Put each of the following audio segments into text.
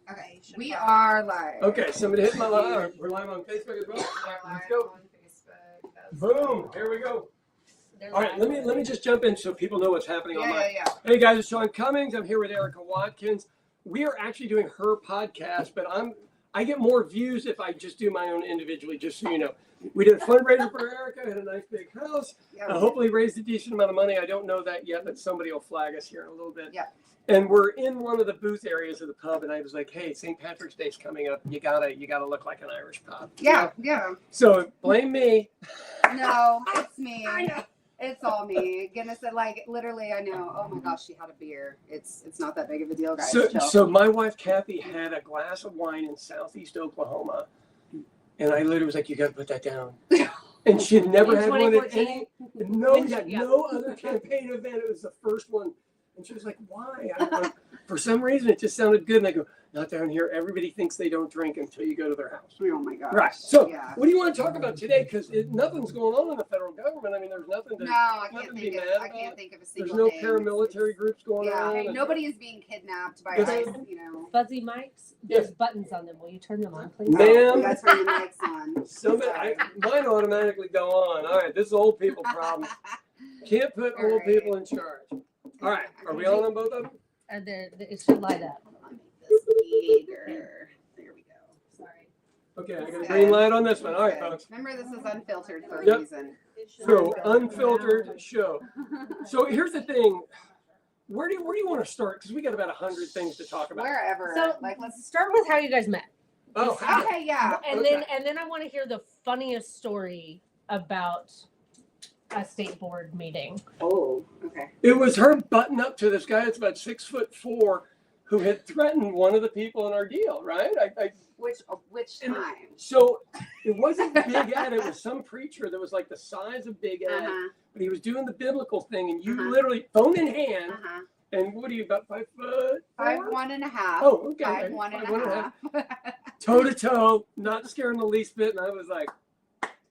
Okay, we are live. Okay, somebody hit my line. We're live on Facebook as well. Let's go. Boom. Here we go. All right, let me just jump in so people know what's happening online. Yeah. Hey guys, it's Sean Cummings. I'm here with Erica Watkins. We are actually doing her podcast, but I get more views if I just do my own individually, just so you know. We did a fundraiser for Erica, had a nice big house. Hopefully raised a decent amount of money. I don't know that yet, but somebody will flag us here in a little bit. Yeah. And we're in one of the booth areas of the pub, and I was like, "Hey, St. Patrick's Day's coming up. You gotta look like an Irish pub." Yeah. So blame me. No, it's me. I know. It's all me. Goodness, like literally, I know. Oh my gosh, she had a beer. It's not that big of a deal, guys. So my wife Kathy had a glass of wine in Southeast Oklahoma, and I literally was like, "You got to put that down." And she had never had one at any. No other campaign event. It was the first one. And she was like, "Why?" For some reason, it just sounded good. And I go, "Not down here. Everybody thinks they don't drink until you go to their house." Oh my gosh. Right. So, what do you want to talk about today? Because nothing's going on in the federal government. I mean, there's nothing to. No, I can't think of a single There's no thing. paramilitary groups going on. Yeah, nobody is being kidnapped by Fuzzy mics. There's buttons on them. Will you turn them on, please? Ma'am. That's turn the mics on. Mine automatically go on. All right, this is old people problem. Can't put old people in charge. All right, are we on both of them? And it should light up. This bigger. There we go. Sorry. Okay, I got a green light on this one. All right, folks. Remember, this is unfiltered for a reason. So, unfiltered show. So here's the thing. Where do you want to start? Because we got about 100 things to talk about. Wherever. So let's start with how you guys met. Oh, okay, yeah. And then I want to hear the funniest story about a state board meeting. Oh, okay. It was her button up to this guy that's about 6'4" who had threatened one of the people in our deal, right? Which time? So it wasn't Big Ed. It was some preacher that was like the size of Big Ed, but he was doing the biblical thing, and you literally phone in hand. And what are you, about 5 foot? 5'1.5". Oh, okay. 5'1.5". Toe to toe, not scared in the least bit, and I was like,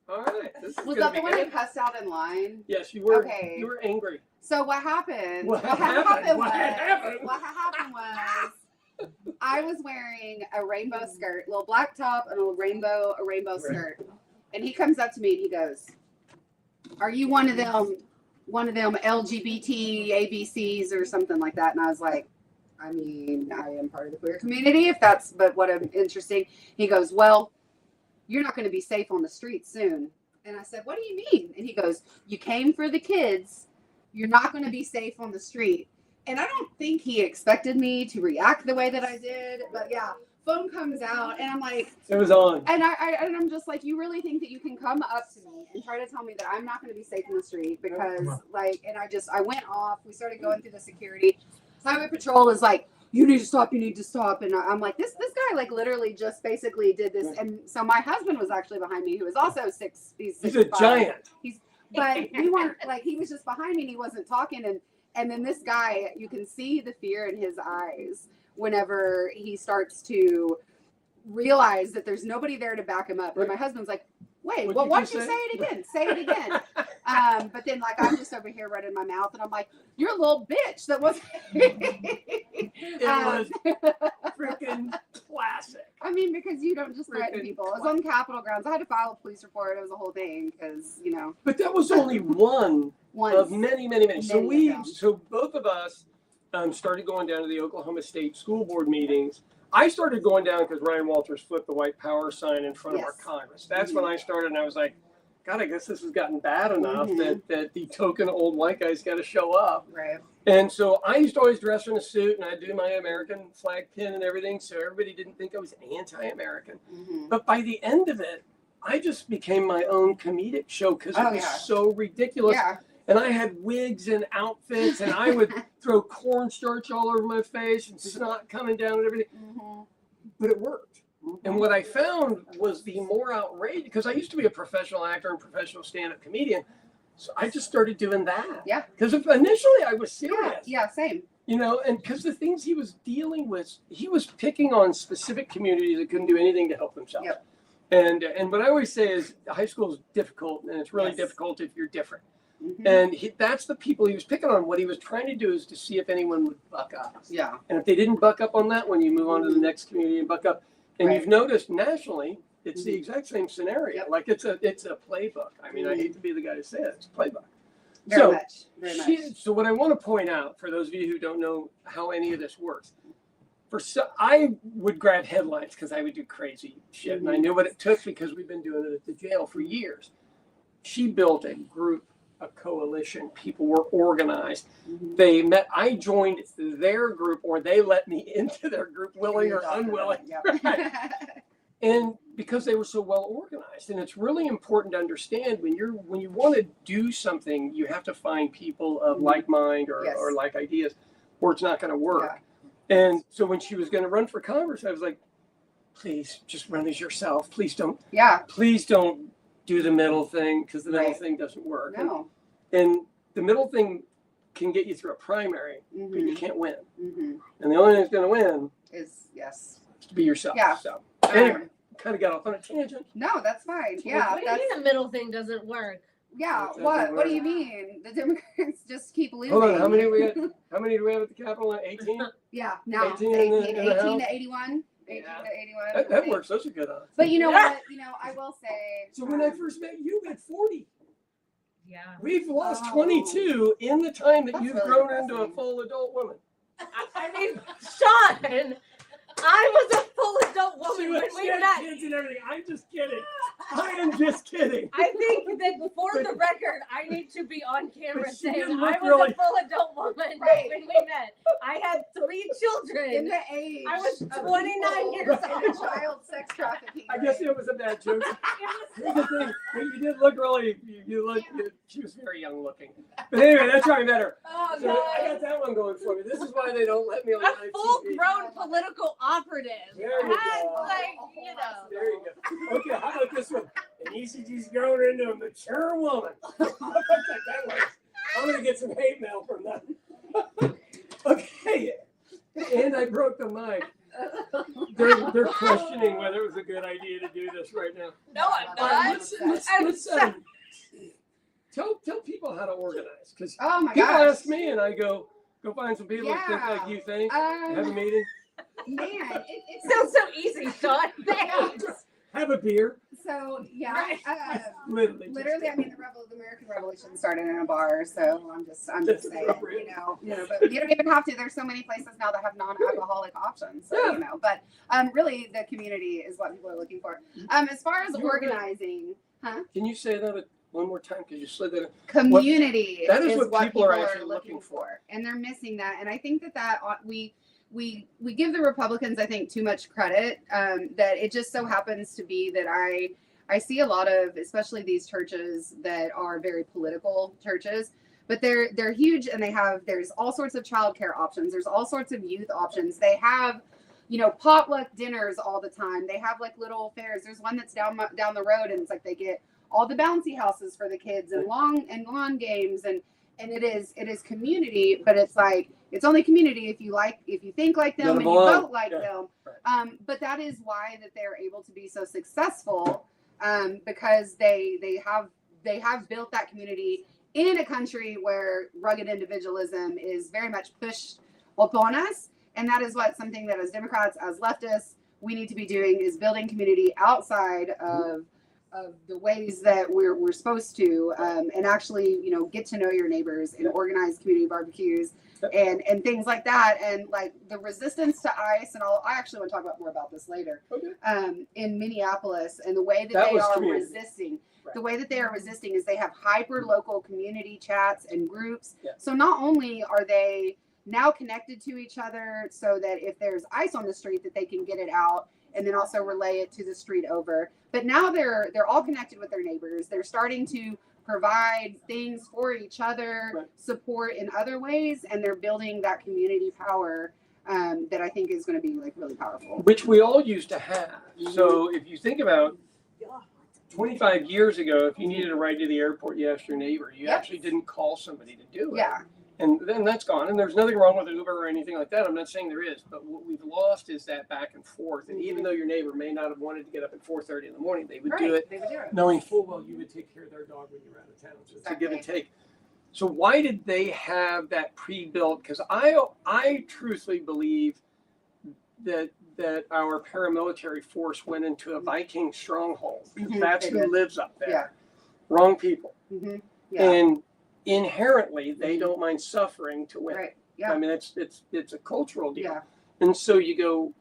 all right. Was that the one that cussed out in line? Yes, you were. Okay. You were angry. So what happened? What happened was I was wearing a rainbow skirt, little black top and a rainbow skirt. And he comes up to me and he goes, "Are you one of them LGBT ABCs or something like that?" And I was like, I mean, I am part of the queer community, but what I'm interesting. He goes, "Well, you're not going to be safe on the street soon." And I said, "What do you mean?" And he goes, "You came for the kids. You're not going to be safe on the street." And I don't think he expected me to react the way that I did. But yeah, phone comes out and I'm like, it was on. And I'm just like, you really think that you can come up to me and try to tell me that I'm not going to be safe in the street? Because I went off. We started going through the security. Highway Patrol is like, you need to stop. And I'm like, this guy like literally just basically did this. And so my husband was actually behind me, who is also he's a giant. But we weren't like, he was just behind me and he wasn't talking. And then this guy, you can see the fear in his eyes whenever he starts to realize that there's nobody there to back him up. And my husband's like, "Wait, why don't you say it again? Say it again." But then like I'm just over here running my mouth and I'm like, "You're a little bitch." That was it was freaking classic. I mean, because you don't just threaten people. It was on Capitol grounds. I had to file a police report. It was a whole thing because, But that was only one of many. So both of us started going down to the Oklahoma State School Board meetings. I started going down because Ryan Walters flipped the white power sign in front of our Congress. That's when I started, and I was like, God, I guess this has gotten bad enough that the token old white guy's got to show up. Right. And so I used to always dress in a suit, and I'd do my American flag pin and everything, so everybody didn't think I was anti-American. But by the end of it, I just became my own comedic show because it was so ridiculous. Yeah. And I had wigs and outfits, and I would throw cornstarch all over my face and snot coming down and everything. But it worked. And what I found was the more outrageous, because I used to be a professional actor and professional stand-up comedian, so I just started doing that. Yeah. Because initially I was serious. Yeah, same. And because the things he was dealing with, he was picking on specific communities that couldn't do anything to help themselves. And what I always say is high school is difficult, and it's really difficult if you're different. And that's the people he was picking on. What he was trying to do is to see if anyone would buck up. Yeah. And if they didn't buck up on that one, you move on to the next community and buck up. And you've noticed nationally, it's the exact same scenario. Yep. Like it's a playbook. I mean, I hate to be the guy to say it. It's a playbook. Very much. So what I want to point out for those of you who don't know how any of this works, I would grab headlines because I would do crazy shit, and I knew what it took because we've been doing it at the jail for years. She built a group, a coalition. People were organized. They met. I joined their group, or they let me into their group, willing or unwilling. Right. And because they were so well organized, and it's really important to understand when you want to do something, you have to find people of like mind or like ideas, or it's not going to work. Yeah. And so when she was going to run for Congress, I was like, please just run as yourself. Please don't. Yeah. Please don't do the middle thing, because the middle thing doesn't work. No. And the middle thing can get you through a primary, but you can't win. And the only thing that's going to win is to be yourself. Yeah. So anyway, kind of got off on a tangent. No, that's fine. Yeah. What do you mean the middle thing doesn't work? Yeah. What do you mean? The Democrats just keep losing. Hold on. How many do we have at the Capitol? 18? Yeah. Now 18 to 81. 18 to 81. That works. Those are good odds. But you know what? I will say. So when I first met you, we had 40. Yeah. We've lost 22 in the time that you've really grown into a full adult woman. I mean, Sean, I was a full adult woman when we had met. Kids and everything. I'm just kidding. I am just kidding. I think that for the record, I need to be on camera saying I was really... a full adult woman when we met. I had 3 children. In the age. I was 29 years old. Child sex trafficking. I guess it was a bad joke. Here's the thing. You did look really. She was very young looking. But anyway, that's how I met her. Oh, so I got that one going for me. This is why they don't let me on live TV. A full-grown political operative. There you go. There you go. Okay, how about this one? And ECG's grown into a mature woman. That works. I'm going to get some hate mail from that. Okay. And I broke the mic. They're questioning whether it was a good idea to do this right now. No, I'm not. Let's tell people how to organize. Because people ask me and I go find some people who think like you think. Have a meeting. Man, it sounds so easy, Sean. Thanks. Have a beer. So literally. I mean, the American Revolution started in a bar, so I'm just saying, but you don't even have to. There's so many places now that have non-alcoholic options, so, But really, the community is what people are looking for. As far as organizing, Can you say that one more time? Because you slid that. Community. That is what people are actually looking for, and they're missing that. And I think that we give the Republicans, I think, too much credit. That it just so happens to be that I see a lot of, especially these churches that are very political churches, but they're huge, and there's all sorts of childcare options. There's all sorts of youth options. They have, potluck dinners all the time. They have like little fairs. There's one that's down the road, and it's like they get all the bouncy houses for the kids and lawn games, and it is community, but it's like, it's only community if you think like them and you vote like them. Right. But that is why that they're able to be so successful, because they have built that community in a country where rugged individualism is very much pushed upon us. And that is something that as Democrats, as leftists, we need to be doing, is building community outside of the ways that we're supposed to, and actually, get to know your neighbors and organize community barbecues and things like that. And like the resistance to ICE, and I actually want to talk about more about this later, in Minneapolis, and the way that they are resisting. Right. The way that they are resisting is they have hyper local community chats and groups. Yeah. So not only are they now connected to each other, so that if there's ice on the street, that they can get it out and then also relay it to the street over. But now they're all connected with their neighbors. They're starting to provide things for each other, support in other ways, and they're building that community power that I think is going to be like really powerful. Which we all used to have. So if you think about 25 years ago, if you needed a ride to the airport, you asked your neighbor. You actually didn't call somebody to do it. Yeah. And then that's gone. And there's nothing wrong with Uber or anything like that. I'm not saying there is. But what we've lost is that back and forth. And even though your neighbor may not have wanted to get up at 4:30 in the morning, they would do it knowing full well you would take care of their dog when you were out of town. So it's a give and take. So why did they have that pre-built? Because I truthfully believe that our paramilitary force went into a Viking stronghold. That's who lives up there. Yeah. Wrong people. Yeah. And inherently, they don't mind suffering to win. Right. Yeah. I mean, it's a cultural deal. Yeah. And so you go,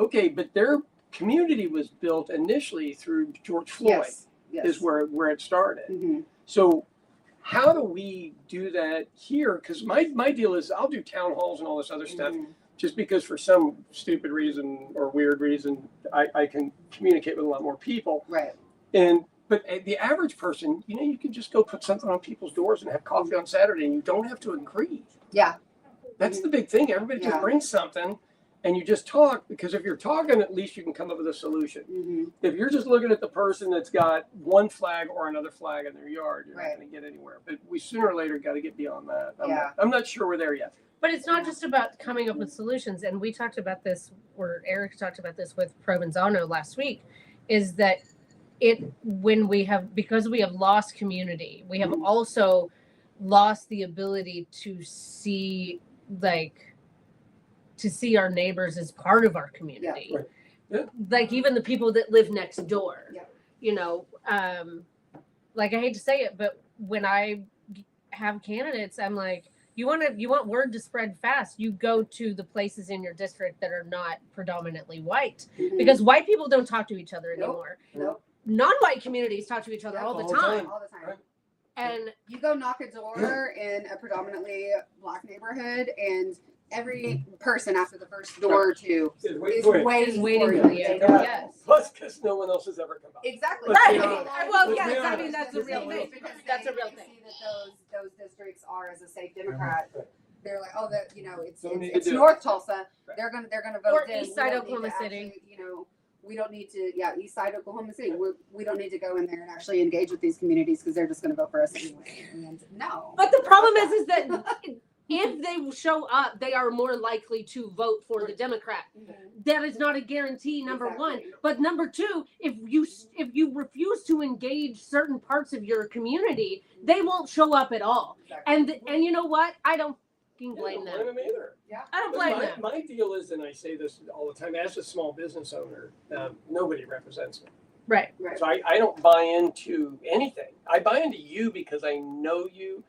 okay, but their community was built initially through George Floyd. Yes. Is where it started. Mm-hmm. So how do we do that here? Because my deal is I'll do town halls and all this other stuff just because for some stupid reason or weird reason I can communicate with a lot more people. Right. But the average person, you can just go put something on people's doors and have coffee on Saturday and you don't have to agree. Yeah. That's the big thing. Everybody just brings something and you just talk, because if you're talking, at least you can come up with a solution. If you're just looking at the person that's got one flag or another flag in their yard, you're not going to get anywhere. But we sooner or later got to get beyond that. I'm not sure we're there yet. But it's not just about coming up with solutions. And we talked about this, or Eric talked about this with Provenzano last week, is that because we have lost community, we have also lost the ability to see our neighbors as part of our community. Yeah. Right. Yeah. Like even the people that live next door. Yeah. I hate to say it, but when I have candidates, I'm like, you want word to spread fast, you go to the places in your district that are not predominantly white, because white people don't talk to each other anymore. Nope. Non-white communities talk to each other all the time. All the time. Right. And you go knock a door in a predominantly Black neighborhood, and every person after the first door or two is waiting for you. Yes. Plus, because no one else has ever come up. Exactly. Right. Well, yes, I mean, that's a real thing. That's a real thing. See that those districts are, as a safe Democrat, they're like, it's do North Tulsa. Right. They're gonna vote Or in. East Side Oklahoma City. We don't need to, East Side Oklahoma City. We don't need to go in there and actually engage with these communities because they're just going to vote for us anyway. And no. But the problem is that if they show up, they are more likely to vote for the Democrat. That is not a guarantee, number one. But number two, if you refuse to engage certain parts of your community, they won't show up at all. Exactly. And you know what? I don't blame them. I don't blame them either. Yeah. I don't blame them. My deal is, and I say this all the time, as a small business owner, nobody represents me. Right. So I don't buy into anything. I buy into you because I know you,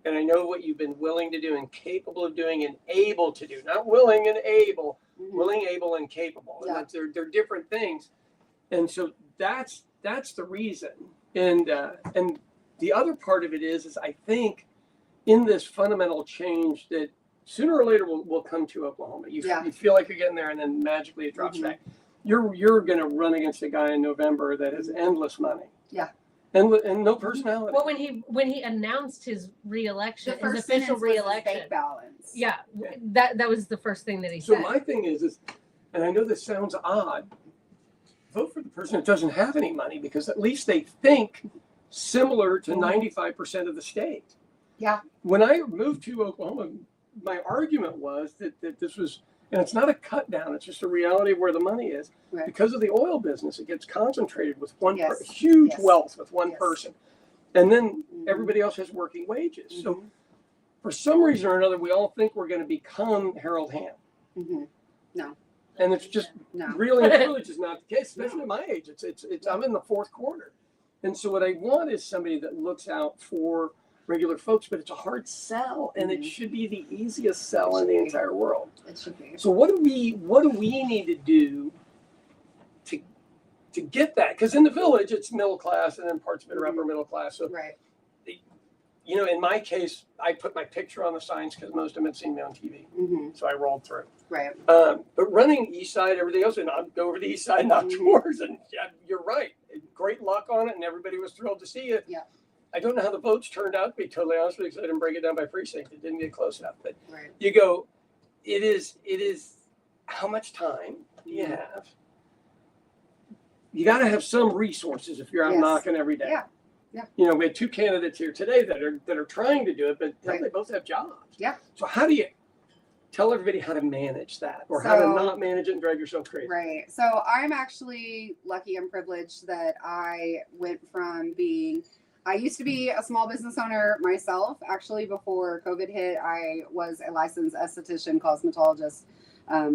and I know what you've been willing to do and capable of doing and able to do. Not willing and able, willing, able, and capable. And they're different things. And so that's the reason. And the other part of it is I think in this fundamental change that sooner or later will come to Oklahoma. You feel like you're getting there, and then magically it drops back. You're going to run against a guy in November that has endless money. Yeah. And no personality. Well, when he announced his reelection, his official sentence was reelection, bank balance. yeah, that was the first thing that he said. So my thing is, and I know this sounds odd, vote for the person that doesn't have any money, because at least they think similar to 95% of the state. Yeah. When I moved to Oklahoma, my argument was that this was, and it's not a cut down, it's just a reality of where the money is. Right. Because of the oil business, it gets concentrated with one huge wealth with one person. And then everybody else has working wages. So for some reason or another, we all think we're going to become Harold Hamm. No. And it's just really just not the case, especially at my age. It's I'm in the fourth quarter. And so what I want is somebody that looks out for regular folks, but it's a hard sell, and it should be the easiest sell in the entire world. It should be. So what do we need to do to get that? Because in the village, it's middle class, and then parts of it are upper middle class. So, in my case, I put my picture on the signs because most of them had seen me on TV. So I rolled through. Right. But running east side, everything else, and I'd go over to the east side, knock doors, and you're right. Great luck on it, and everybody was thrilled to see you. Yeah. I don't know how the votes turned out, to be totally honest with you, because I didn't break it down by precinct. It didn't get close enough. But you go, it is how much time do you have? You got to have some resources if you're out knocking every day. Yeah. We had two candidates here today that are trying to do it, but they both have jobs. Yeah. So how do you tell everybody how to manage that, or how to not manage it and drive yourself crazy? Right. So I'm actually lucky and privileged that I went from being I used to be a small business owner myself. Actually, before COVID hit, I was a licensed esthetician, cosmetologist,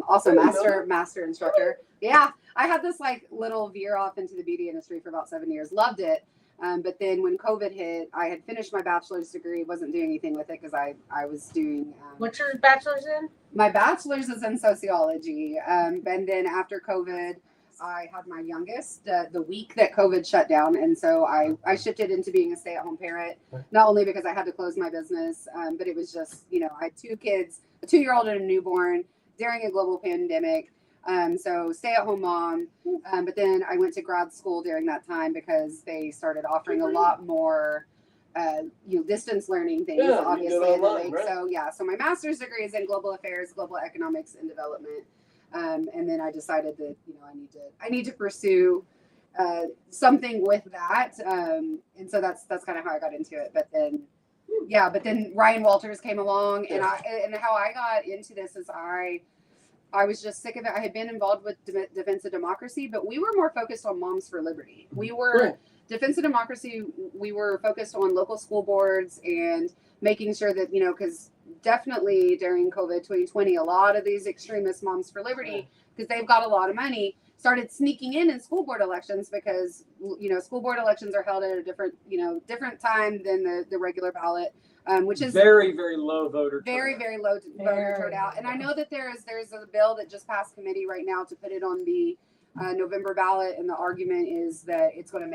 also master instructor. Yeah, I had this like little veer off into the beauty industry for about 7 years. Loved it. But then when COVID hit, I had finished my bachelor's degree, wasn't doing anything with it because I was doing. What's your bachelor's in? My bachelor's is in sociology. And then after COVID, I had my youngest the week that COVID shut down. And so I shifted into being a stay-at-home parent, not only because I had to close my business, but it was just, I had 2 kids, a 2-year-old and a newborn during a global pandemic. So stay-at-home mom. But then I went to grad school during that time because they started offering a lot more distance learning things, obviously. Online, right? So my master's degree is in global affairs, global economics, and development. And then I decided that I need to pursue something with that. And so that's kind of how I got into it. But then Ryan Walters came along, and how I got into this is I was just sick of it. I had been involved with Defense of Democracy, but we were more focused on Moms for Liberty. We were Defense of Democracy. We were focused on local school boards and making sure that, because definitely during COVID 2020, a lot of these extremist Moms for Liberty, because they've got a lot of money, started sneaking in school board elections because, school board elections are held at a different time than the regular ballot. Which is very, very low voter turnout. Very, very low voter turnout. And I know that there's a bill that just passed committee right now to put it on the November ballot, and the argument is that it's going to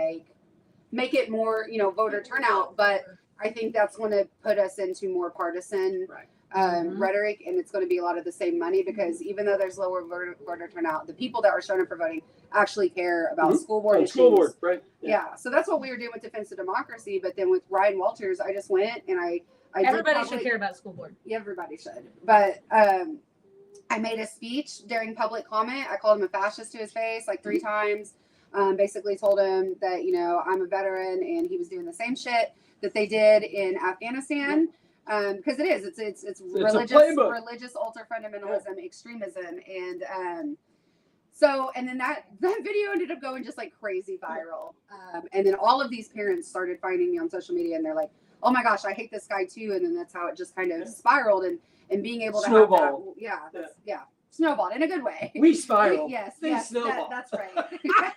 make it more, voter turnout. But I think that's going to put us into more partisan rhetoric, and it's going to be a lot of the same money, because even though there's lower voter turnout, the people that are showing up for voting actually care about school board issues. School board, right? Yeah. So that's what we were doing with Defense of Democracy. But then with Ryan Walters, I just went and I everybody should care about school board. Yeah, everybody should. But I made a speech during public comment. I called him a fascist to his face like 3 times. Basically told him that I'm a veteran, and he was doing the same shit that they did in Afghanistan. Because it's religious ultra fundamentalism, extremism, and and then that video ended up going just like crazy viral. And then all of these parents started finding me on social media, and they're like, "Oh my gosh, I hate this guy too." And then that's how it just kind of spiraled, and being able to snowball. have that, snowballed in a good way. We spiral. Yes, snowball. that's right.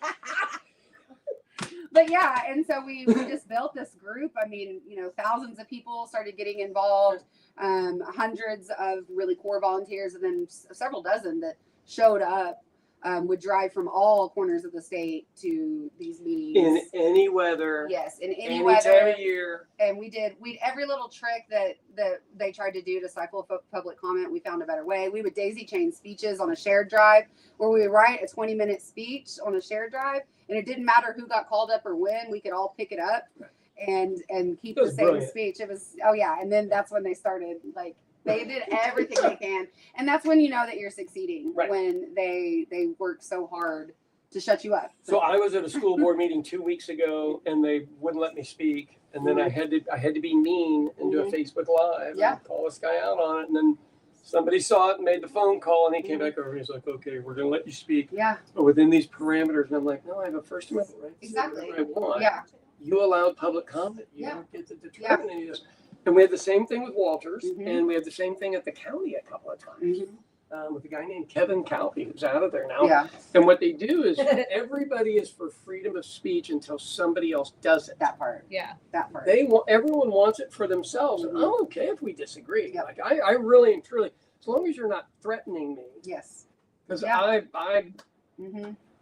But yeah, and so we just built this group. I mean, thousands of people started getting involved, hundreds of really core volunteers, and then several dozen that showed up, would drive from all corners of the state to these meetings. In any weather. Yes, in any weather. weather. Time of year. And we every little trick that they tried to do to stifle public comment, we found a better way. We would daisy chain speeches on a shared drive, where we would write a 20-minute speech on a shared drive, and it didn't matter who got called up or when, we could all pick it up and keep the same brilliant. Speech. It was, and then that's when they started, like, they did everything they can. And that's when you know that you're succeeding, when they work so hard to shut you up. So I was at a school board meeting 2 weeks ago, and they wouldn't let me speak. And then I had to be mean and do a Facebook Live and call this guy out on it. And then somebody saw it and made the phone call, and he came back over and he's like, "Okay, we're going to let you speak. Yeah. But within these parameters." And I'm like, "No, I have a First Amendment right. Exactly. I want. Yeah. You allowed public comment. You don't get to determine any of this." And we had the same thing with Walters, and we had the same thing at the county a couple of times with a guy named Kevin Calpe, who's out of there now. Yeah. And what they do is everybody is for freedom of speech until somebody else does it. That part. Yeah. That part. Everyone wants it for themselves, and I'm okay if we disagree. Like I really and truly, as long as you're not threatening me. Yes. Because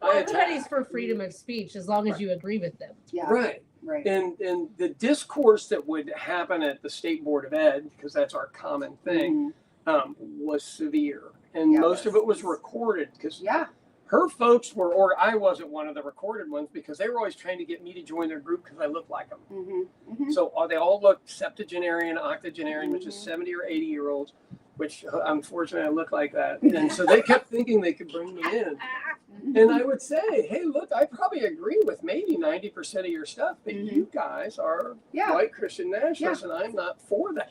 everybody's for freedom of speech as long as you agree with them. Yeah. Right. Right. And the discourse that would happen at the State Board of Ed, because that's our common thing, was severe. And most of it was recorded, because her folks were, or I wasn't one of the recorded ones, because they were always trying to get me to join their group because I looked like them. So they all looked septuagenarian, octogenarian, which is 70 or 80-year-olds, which unfortunately I look like that. And so they kept thinking they could bring me in. And I would say, "Hey, look, I probably agree with maybe 90% of your stuff, but you guys are white Christian nationalists, and I'm not for that."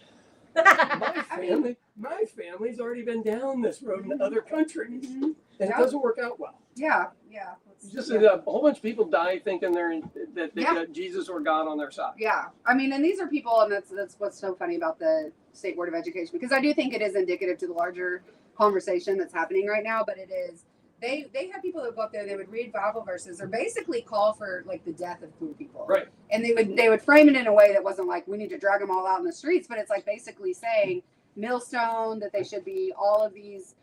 My family's already been down this road in other countries, and it doesn't work out well. Yeah. Yeah. Just a whole bunch of people die thinking that they Yeah. got Jesus or God on their side. Yeah, I mean, and these are people, and that's what's so funny about the State Board of Education, because I do think it is indicative to the larger conversation that's happening right now. But it is they have people that go up there, they would read Bible verses or basically call for like the death of queer people, Right. and they would frame it in a way that wasn't like we need to drag them all out in the streets, but it's like basically saying millstone, that they should be all of these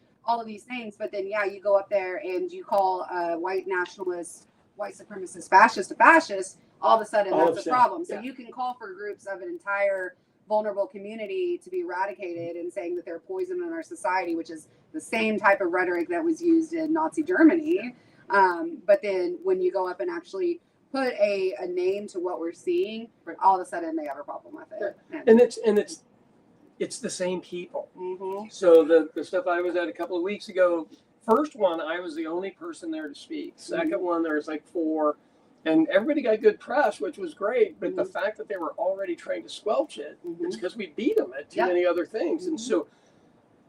things. But then you go up there and you call a white nationalist, white supremacist fascist a fascist, all of a sudden that's a problem. So you can call for groups of an entire vulnerable community to be eradicated and saying that they're poison in our society, which is the same type of rhetoric that was used in Nazi Germany. But then when you go up and actually put a name to what we're seeing, all of a sudden they have a problem with it. And it's the same people. Mm-hmm. So the stuff I was at a couple of weeks ago, first one, I was the only person there to speak. Second one, there was like 4. And everybody got good press, which was great. But the fact that they were already trying to squelch it, it's because we beat them at too many other things. And so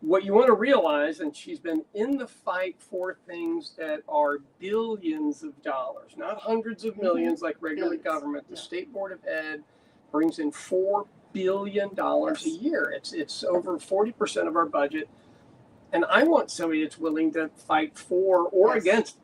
what you want to realize, and she's been in the fight for things that are billions of dollars, not hundreds of millions like regular government. The State Board of Ed brings in $4 billion a year. It's over 40% of our budget. And I want somebody that's willing to fight for or against.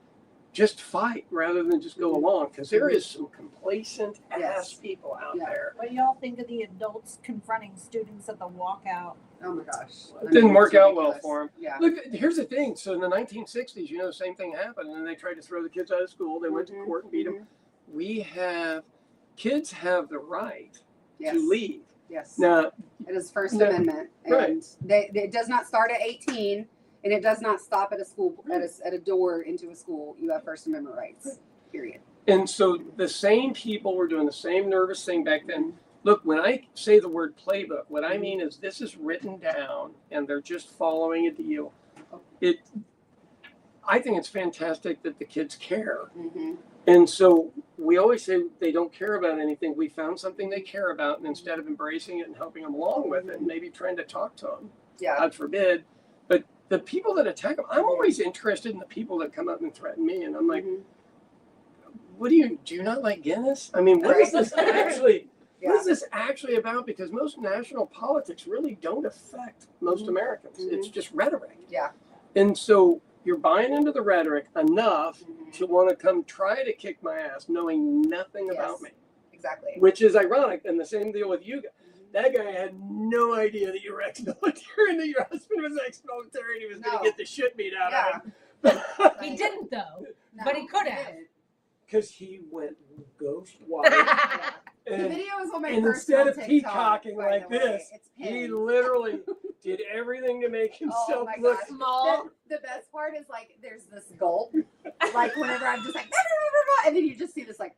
Just fight rather than just go along, because there is some complacent ass people out there. What do y'all think of the adults confronting students at the walkout? Oh my gosh. It didn't work out well for them. Yeah. Look, here's the thing. So in the 1960s, the same thing happened, and then they tried to throw the kids out of school. They went to court and beat them. Kids have the right to leave. Yes. Now, it is First Amendment, and it does not start at 18. And it does not stop at a school, at a door into a school. You have First Amendment rights, period. And so the same people were doing the same nervous thing back then. Look, when I say the word playbook, what I mean is this is written down and they're just following a deal. I think it's fantastic that the kids care. And so we always say they don't care about anything. We found something they care about, and instead of embracing it and helping them along with it, and maybe trying to talk to them, God forbid. But the people that attack them, I'm always interested in the people that come up and threaten me. And I'm like, what do you not like Guinness? I mean, what is this actually? What is this actually about? Because most national politics really don't affect most Americans. It's just rhetoric. Yeah. And so you're buying into the rhetoric enough to want to come try to kick my ass, knowing nothing about me. Exactly. Which is ironic. And the same deal with you guys. That guy had no idea that you were ex-military and that your husband was ex-military and he was going to get the shit beat out of him. He didn't, though. But he could have. Because he went ghost wild. The video is on my and personal instead of TikTok, peacocking by like the way. this, It's he pinned. literally did everything to make himself my look gosh. Small. The best part is like there's this gulp, like whenever I'm just like, and then you just see this like,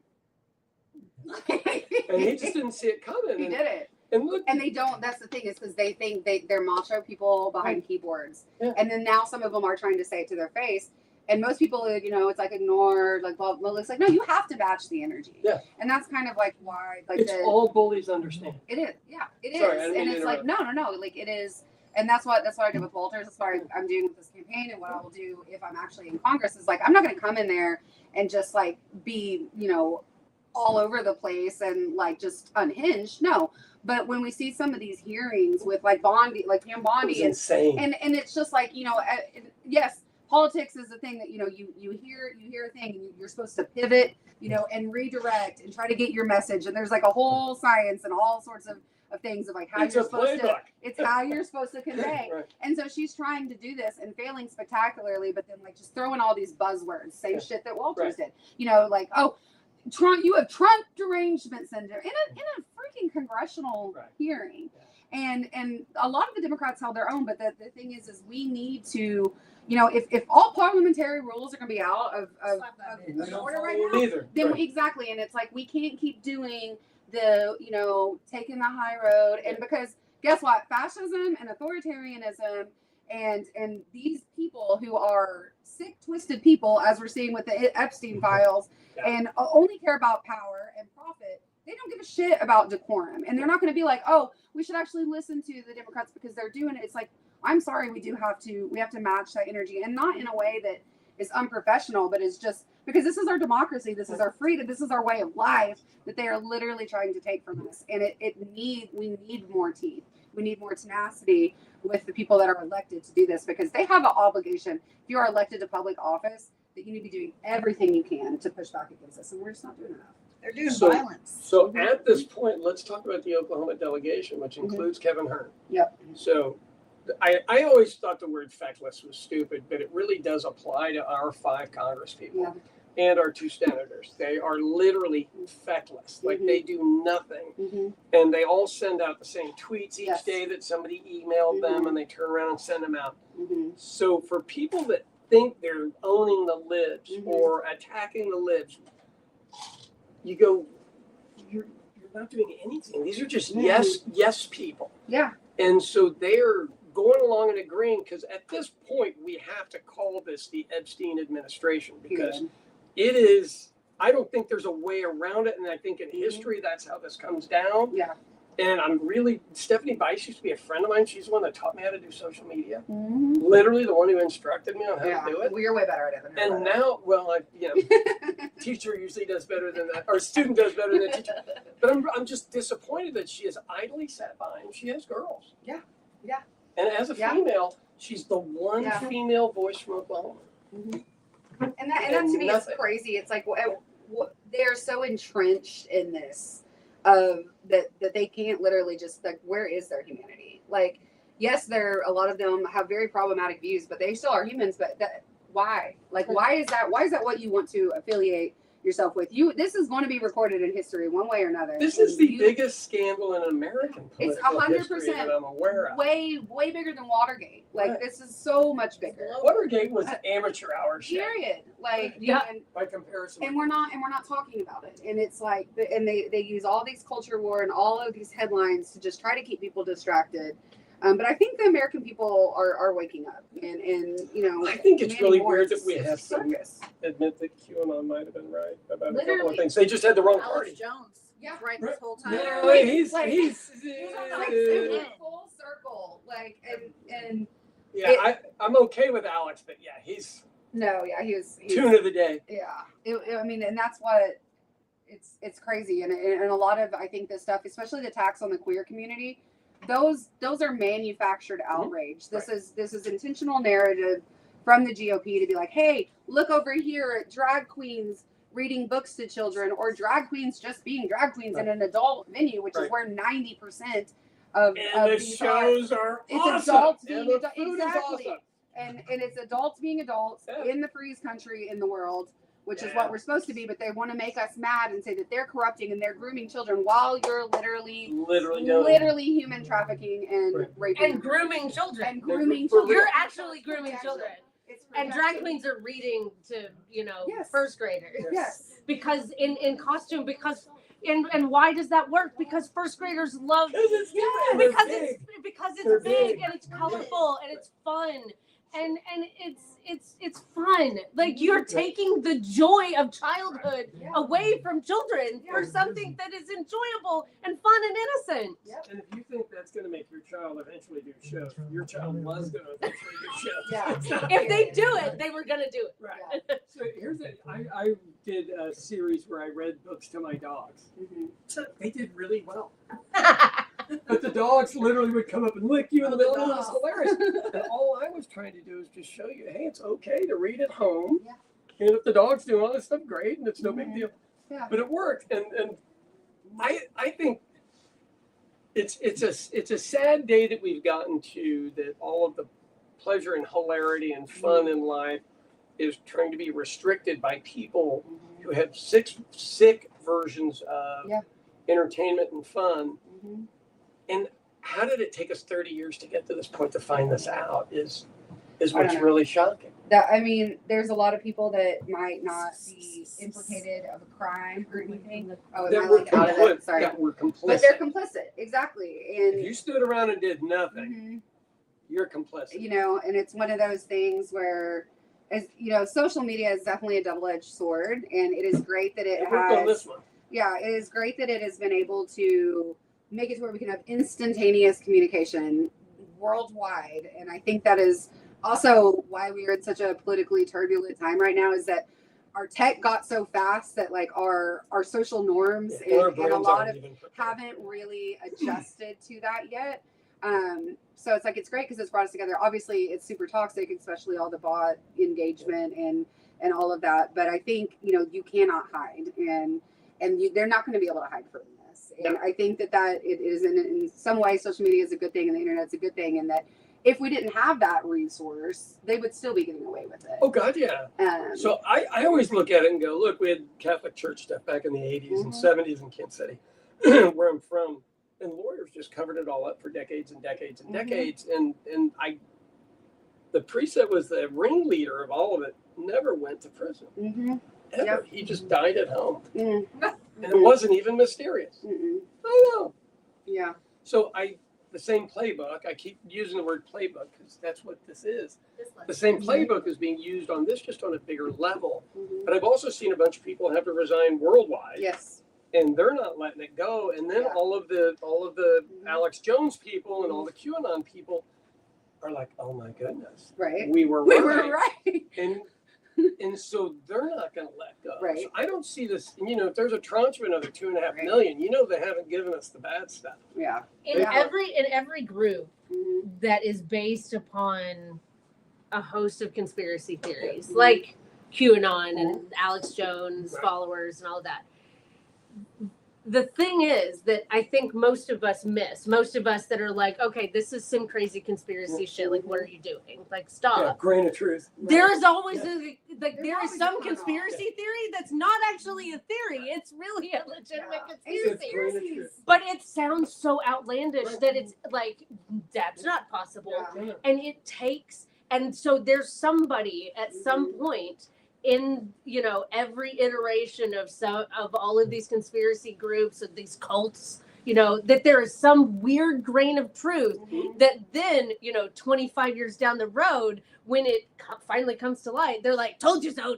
and he just didn't see it coming. He did it. And look, And they don't. That's the thing, is because they think they're macho people behind keyboards, and then now some of them are trying to say it to their face. And most people, it's like ignored, like blah blah. It's like no, you have to match the energy. Yeah. And that's kind of like why, like it's all bullies understand. It is, yeah, it is, Sorry, I didn't mean and to it's like interrupt. no, like it is, and that's what I did with Walters. That's what I'm doing with this campaign, and what I will do if I'm actually in Congress is like I'm not going to come in there and just like be all over the place and like just unhinged. No. But when we see some of these hearings with like Bondi, like Pam Bondi, and it's just like yes, politics is a thing that you hear a thing and you're supposed to pivot, and redirect and try to get your message. And there's like a whole science and all sorts of things of like how It's you're a supposed playbook. it's how you're supposed to convey. Right. And so she's trying to do this and failing spectacularly, but then like just throwing all these buzzwords, same shit that Walters did. Like, oh, Trump, you have Trump derangement syndrome in a freaking congressional hearing. And a lot of the Democrats held their own, but the thing is we need to, if all parliamentary rules are going to be out of order right now, then exactly. And it's like, we can't keep doing the, taking the high road. And because guess what? Fascism and authoritarianism and these people who are sick, twisted people, as we're seeing with the Epstein files, and only care about power and profit, they don't give a shit about decorum. And they're not going to be like, oh, we should actually listen to the Democrats because they're doing it. It's like, I'm sorry, we have to match that energy, and not in a way that is unprofessional, but is just because this is our democracy, this is our freedom, this is our way of life that they are literally trying to take from us. And we need more teeth. We need more tenacity with the people that are elected to do this, because they have an obligation. If you are elected to public office, that you need to be doing everything you can to push back against this, and we're just not doing enough. They're doing So- violence. So at this point, let's talk about the Oklahoma delegation, which includes Kevin Hearn. Yep. So I always thought the word feckless was stupid, but it really does apply to our 5 Congress people Yeah. and our 2 senators. They are literally feckless. Like they do nothing. Mm-hmm. And they all send out the same tweets each Yes. day that somebody emailed them, and they turn around and send them out. Mm-hmm. So for people that think they're owning the libs Mhm. or attacking the libs, you go, you're not doing anything. These are just yes people. Yeah. And so they're going along and agreeing, because at this point we have to call this the Epstein administration, because Period. it is, I don't think there's a way around it. And I think in history, that's how this comes down. Yeah. And I'm really, Stephanie Bice used to be a friend of mine. She's the one that taught me how to do social media. Mm-hmm. Literally the one who instructed me on how Yeah. to do it. Well, you're way better at it than her, And but- now, well, teacher usually does better than that, or student does better than a teacher. But I'm just disappointed that she has idly sat by and she has girls. Yeah. Yeah. And as a Yeah. female, she's the one Yeah. female voice from Oklahoma. And that to me nothing. is crazy. It's like they're so entrenched in this that they can't literally just, like, where is their humanity? Like, yes, a lot of them have very problematic views, but they still are humans. But why? Like, why is that what you want to affiliate yourself with? This is going to be recorded in history one way or another. This And is the biggest scandal in American It's political 100% history that I'm aware of. way bigger than Watergate. Like, Right. this is so much bigger. Watergate was amateur hour shit Period. Like, Yeah. by comparison. and we're not talking about it. And it's like, and they use all these culture war and all of these headlines to just try to keep people distracted. But I think the American people are waking up, and I think it's really weird that we it's have a to circus. admit that QAnon might have been right about a couple Literally. of things. They just had the wrong Alex party. Jones. Yeah. Was right Right. this whole time. No, he's Like, he's Like, full circle, like, and yeah. I'm okay with Alex, but yeah, he's no, yeah, he's tune of the day. yeah. I mean, and that's what it's crazy, and a lot of, I think, this stuff, especially the attacks on the queer community, those are manufactured outrage. This is intentional narrative from the GOP to be like, hey, look over here at drag queens reading books to children, or drag queens just being drag queens in an adult venue, which is where 90% of And the these shows are It's awesome. adults And being the food is exactly. awesome. and it's adults being adults Yeah. in the freest country in the world, which is Yeah. what we're supposed to be. But they want to make us mad and say that they're corrupting and they're grooming children while you're literally Literally human trafficking and Right. raping And grooming children. and grooming For children. You're actually grooming children. It's And drag protection. queens are reading to, Yes. first graders. Yes. Because in costume, and why does that work? Because first graders love Because it's different. They're because big. it's They're big big. and it's colorful and it's fun and it's fun. Like, you're taking the joy of childhood away from children for something that is enjoyable and fun and innocent. And if you think that's going to make your child eventually do shows, your child was going to eventually do shows. Yeah. It's not If they fair. do it, they were gonna do it. Right. So here's I did a series where I read books to my dogs. Mhm. So they did really well. But the dogs literally would come up and lick you in the middle. It was hilarious. And all I was trying to do is just show you, hey, it's okay to read at home. Yeah. And if the dog's doing all this stuff, great, and it's no big Mhm. deal. Yeah. But it worked. And I think it's a sad day that we've gotten to, that all of the pleasure and hilarity and fun in life is trying to be restricted by people who have sick versions of Yeah. entertainment and fun. Mhm. And how did it take us 30 years to get to this point to find this out is I what's don't know. really shocking. I mean, there's a lot of people that might not be implicated of a crime or anything. Oh, am That I we're like out of it? complicit. Sorry. That we're complicit. But they're complicit, exactly. And If you stood around and did nothing, Mhm. you're complicit. And it's one of those things where, as social media is definitely a double-edged sword, and it is great that it It worked on this has. one. Yeah, it is great that it has been able to make it to where we can have instantaneous communication worldwide, and I think that is also why we are in such a politically turbulent time right now. Is that our tech got so fast that like our social norms Yeah, our and a brains lot aren't of even prepared. haven't really adjusted to that yet. So it's like it's great because it's brought us together. Obviously, it's super toxic, especially all the bot engagement and all of that. But I think you cannot hide, and they're not going to be able to hide from this. And I think that it is in some way social media is a good thing, and the internet's a good thing, and that if we didn't have that resource, they would still be getting away with it. Oh God, yeah. So I always look at it and go, look, we had Catholic church stuff back in the 80s and 70s in Kansas City, where I'm from. And lawyers just covered it all up for decades and decades and decades. And the priest that was the ringleader of all of it never went to prison. Ever. Yep. He just died at home. Mm. And it wasn't even mysterious. I know. Yeah. So the same playbook, I keep using the word playbook because that's what this is. The same playbook is being used on this, just on a bigger level. But I've also seen a bunch of people have to resign worldwide. Yes. And they're not letting it go. And then all of the Alex Jones people and all the QAnon people are like, oh my goodness. Right. We were right. And so they're not going to let go. Right. So I don't see this, if there's a tranche of another 2.5 million, they haven't given us the bad stuff. Yeah. In every group that is based upon a host of conspiracy theories, like QAnon and Alex Jones followers and all of that. The thing is that I think most of us that are like, okay, this is some crazy conspiracy shit. Like, what are you doing? Like, stop. Yeah, grain of truth. There is always there is some conspiracy theory that's not actually a theory. It's really a legitimate conspiracy. But it sounds so outlandish that it's like, that's not possible. Yeah. And it takes, and so there's somebody at some point in every iteration of all of these conspiracy groups, of these cults, that there is some weird grain of truth that then 25 years down the road, when it finally comes to light, they're like, told you so,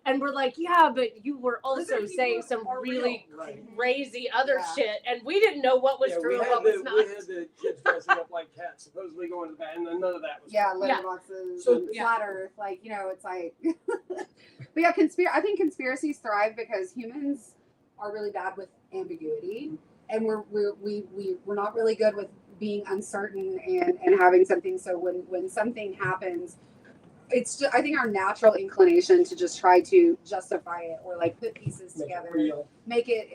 and we're like, yeah, but you were also saying some really crazy other shit, and we didn't know what was true and what was not. We had the kids dressing up like cats, supposedly going to bed, and none of that was litter boxes, So, flat earth, it's like but yeah, I think conspiracies thrive because humans are really bad with ambiguity, and we're not really good with being uncertain and having something. So when something happens, it's just, I think our natural inclination to just try to justify it or like put pieces together, make it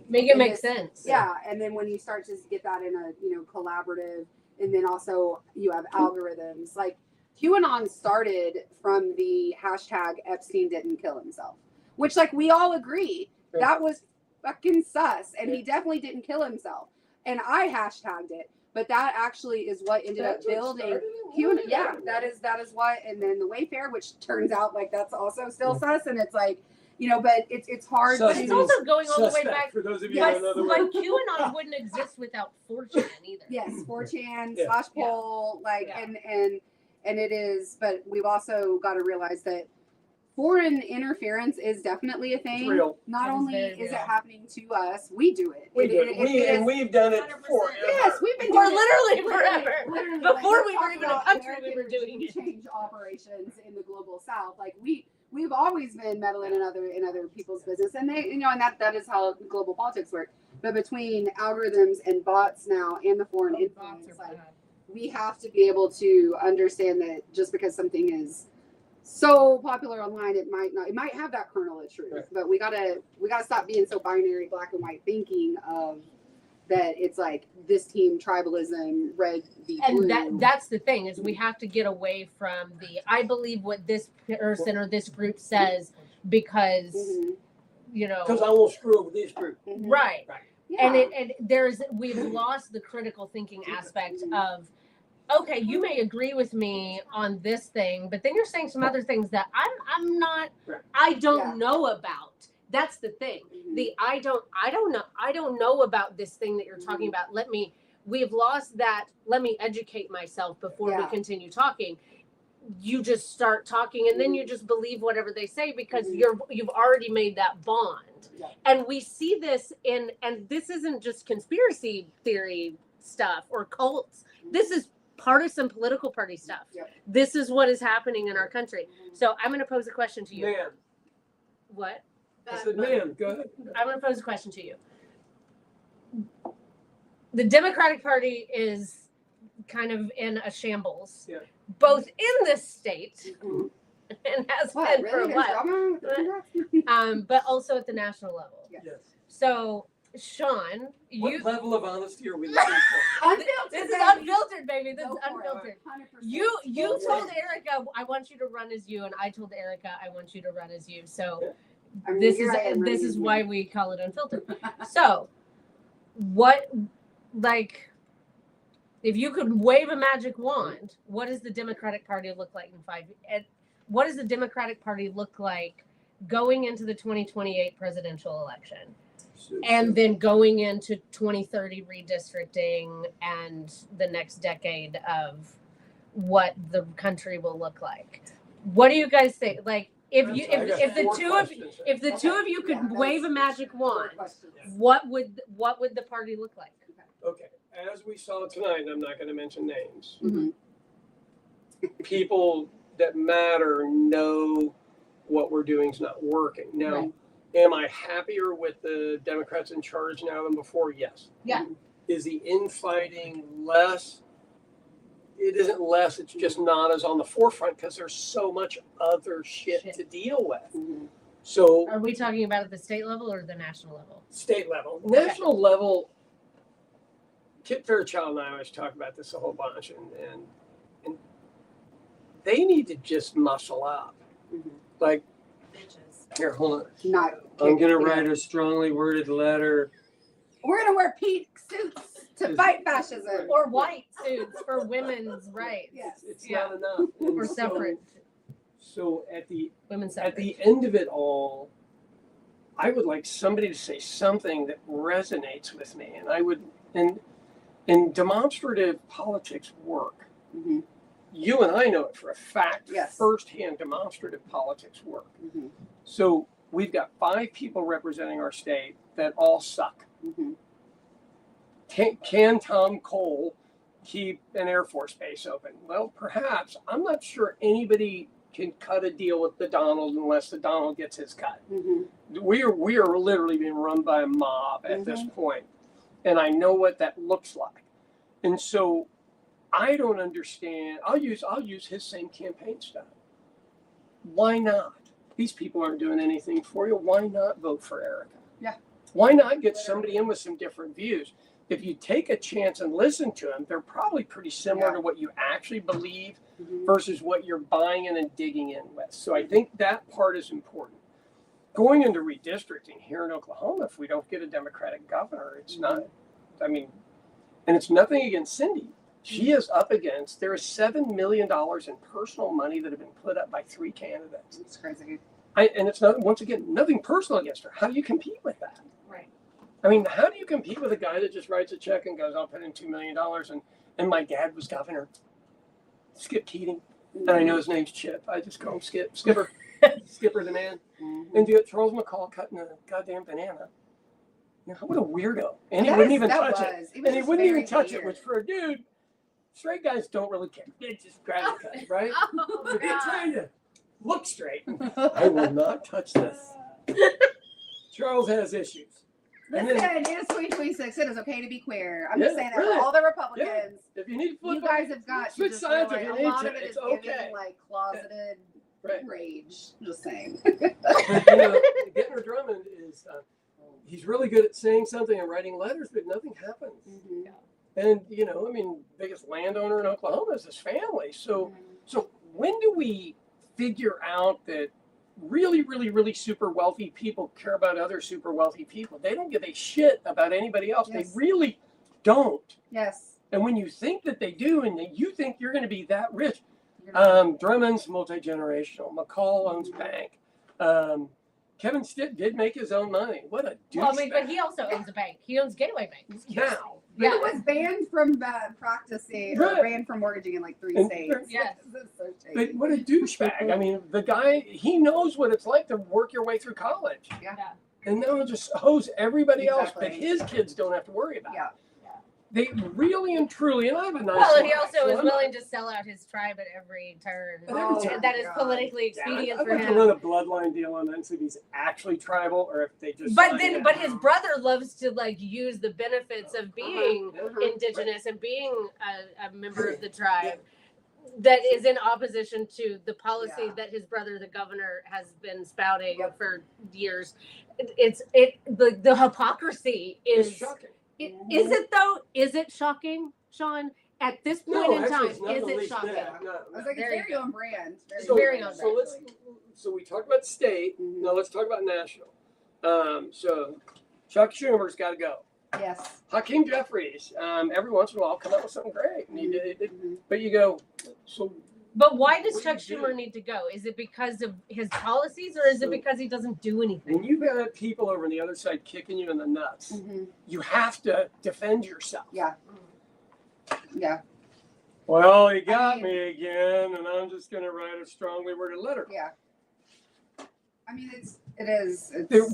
make it make sense. Yeah, and then when you start to get that in a collaborative, and then also you have algorithms like QAnon started from the hashtag Epstein didn't kill himself, which like we all agree that was fucking sus, and he definitely didn't kill himself. And I hashtagged it, but that actually is what ended up building QAnon. Yeah, that is what. And then the Wayfair, which turns out like that's also still sus, and it's like but it's hard. But it's also going all the way back. For those of you Like, who don't know like QAnon wouldn't exist without 4chan either. Yes, 4chan / poll, and it is, but we've also got to realize that foreign interference is definitely a thing. It's real. Not It is only very is it real. happening to us, we do it. We do it. And we've done it 100%. forever. Yes, we've been For doing literally it. forever. Literally, Before like, we were talk even a about country, we American were doing regime it. change operations in the global south. Like we've always been meddling in other people's business, and they and that is how global politics work. But between algorithms and bots now and the foreign influence, like we have to be able to understand that just because something is so popular online, it might have that kernel of truth, but we gotta stop being so binary, black and white thinking of that. It's like this team tribalism, red v blue. And that's the thing, is we have to get away from the I believe what this person or this group says because Because I won't screw over this group. right. Yeah. And we've lost the critical thinking aspect of, okay, you may agree with me on this thing, but then you're saying some other things that I don't know about. That's the thing. The I don't know about this thing that you're talking about. We've lost that. Let me educate myself before we continue talking. You just start talking and then you just believe whatever they say because you've already made that bond. Yeah. And we see this and this isn't just conspiracy theory stuff or cults. This is partisan political party stuff. Yep. This is what is happening in our country. So I'm going to pose a question to you. Ma'am. What? I said, ma'am, go ahead. I'm going to pose a question to you. The Democratic Party is kind of in a shambles, both in this state and has been for a while, but also at the national level. Yes. So, Sean, What level of honesty are we looking for? Unfiltered, this is baby. unfiltered, baby. This Go is for it. unfiltered. 100%. You Go for told it. Erica, I want you to run as you, and I told Erica, I want you to run as you. So I mean, this here I am is running why we call it unfiltered. So, what, like, if you could wave a magic wand, what does the Democratic Party look like in 5 years? What does the Democratic Party look like going into the 2028 presidential election? And then going into 2030 redistricting and the next decade of what the country will look like. What do you guys think? Like, if the two of you could wave a magic wand, what would the party look like? Okay, as we saw tonight, I'm not going to mention names. Mm-hmm. People that matter know what we're doing is not working. Now, am I happier with the Democrats in charge now than before? Yes. Yeah. Is the infighting less? It isn't less, it's just not as on the forefront because there's so much other shit to deal with. Mm-hmm. So, Are we talking about at the state level or the national level? state level. National level, Kit Fairchild and I always talk about this a whole bunch, and they need to just muscle up. Mm-hmm. Like, here, hold on. Not. I'm going to write a strongly worded letter. We're gonna wear pink suits to fight fascism. Or white suits for women's rights. Yes. It's not enough. And Or separate. So at the Women's at separate. the end of it all, I would like somebody to say something that resonates with me, and I would and demonstrative politics work. Mm-hmm. You and I know it for a fact. Yes. Firsthand, demonstrative politics work. Mm-hmm. So we've got 5 people representing our state that all suck. Mm-hmm. Can Tom Cole keep an Air Force base open? Well, perhaps. I'm not sure anybody can cut a deal with the Donald unless the Donald gets his cut. Mm-hmm. We are literally being run by a mob at this point, and I know what that looks like. And so I don't understand. I'll use his same campaign stuff. Why not? These people aren't doing anything for you. Why not vote for Erica? Yeah. Why not get somebody in with some different views? If you take a chance and listen to them, they're probably pretty similar to what you actually believe versus what you're buying in and digging in with. So I think that part is important. Going into redistricting here in Oklahoma, if we don't get a Democratic governor, it's not, I mean, and it's nothing against Cindy. She is up against, there is $7 million in personal money that have been put up by 3 candidates. It's crazy. And it's not, once again, nothing personal against her. How do you compete with that? Right. I mean, how do you compete with a guy that just writes a check and goes, I'll put in $2 million and my dad was governor, Skip Keating, and I know his name's Chip. I just call him Skipper, Skipper the man. Mm-hmm. And you got Charles McCall cutting a goddamn banana. You know, what a weirdo. And he wouldn't even touch it. And he wouldn't even touch it, which for a dude, straight guys don't really care. They just grab the cut, right? But they're trying to look straight. I will not touch this. Charles has issues. And Listen, then, it is 2026. It is okay to be queer. I'm Yeah, just saying that really. for all the Republicans. if you need to flip You guys have got to switch just sides if realize you a need lot to. of it It's is okay. giving like closeted Right. rage. Just saying. But, you know, Gittner Drummond is, he's really good at saying something and writing letters, but nothing happens. Mhm. And, you know, I mean, biggest landowner in Oklahoma is his family. So when do we figure out that really, really, really super wealthy people care about other super wealthy people? They don't give a shit about anybody else. Yes. They really don't. Yes. And when you think that they do and that you think you're going to be that rich, You're not- Drummond's multi-generational. McCall owns bank. Kevin Stitt did make his own money. What a douchebag. Well, I mean, but he also owns a bank. He owns Gateway Bank. Now. But it was banned from practicing, or Right. banned from mortgaging in like 3 And- states. Yes. That's so But shady. what a douchebag. I mean, the guy, he knows what it's like to work your way through college. Yeah. And now he'll just hose everybody else, but Exactly. his kids don't have to worry about Yeah. it. They really and truly, and I have a nice Well, and he life, also so is I'm- willing to sell out his tribe at every turn. At every turn. That is God. politically Yeah, expedient I'd for like to run him. a bloodline deal on that and see if he's actually tribal or if they just. But sign then, it. but his brother loves to like use the benefits of being indigenous and being a member of the tribe. That is in opposition to the policy Yeah. that his brother, the governor, has been spouting Yep. for years. The hypocrisy It's is. shocking. Is it though? Is it shocking, Sean? At this point in actually, time, it's not is the it least shocking? bit. No, I no. was like, There it's you very on brand. So, very on so let's. So we talked about state. Mhm. Now let's talk about national. So Chuck Schumer's got to go. Yes. Hakeem Jeffries, every once in a while, come up with something great, and he did. Mhm. But you go, so But why does What Chuck do you Schumer do? need to go? Is it because of his policies, or is it So- because he doesn't do when anything? you've got people over on the other side kicking you in the nuts, Mhm. you have to defend yourself. Yeah. Yeah. Well, he got mean- me again, and I'm just going to write a strongly worded letter. Yeah. I mean, it is. There, It's,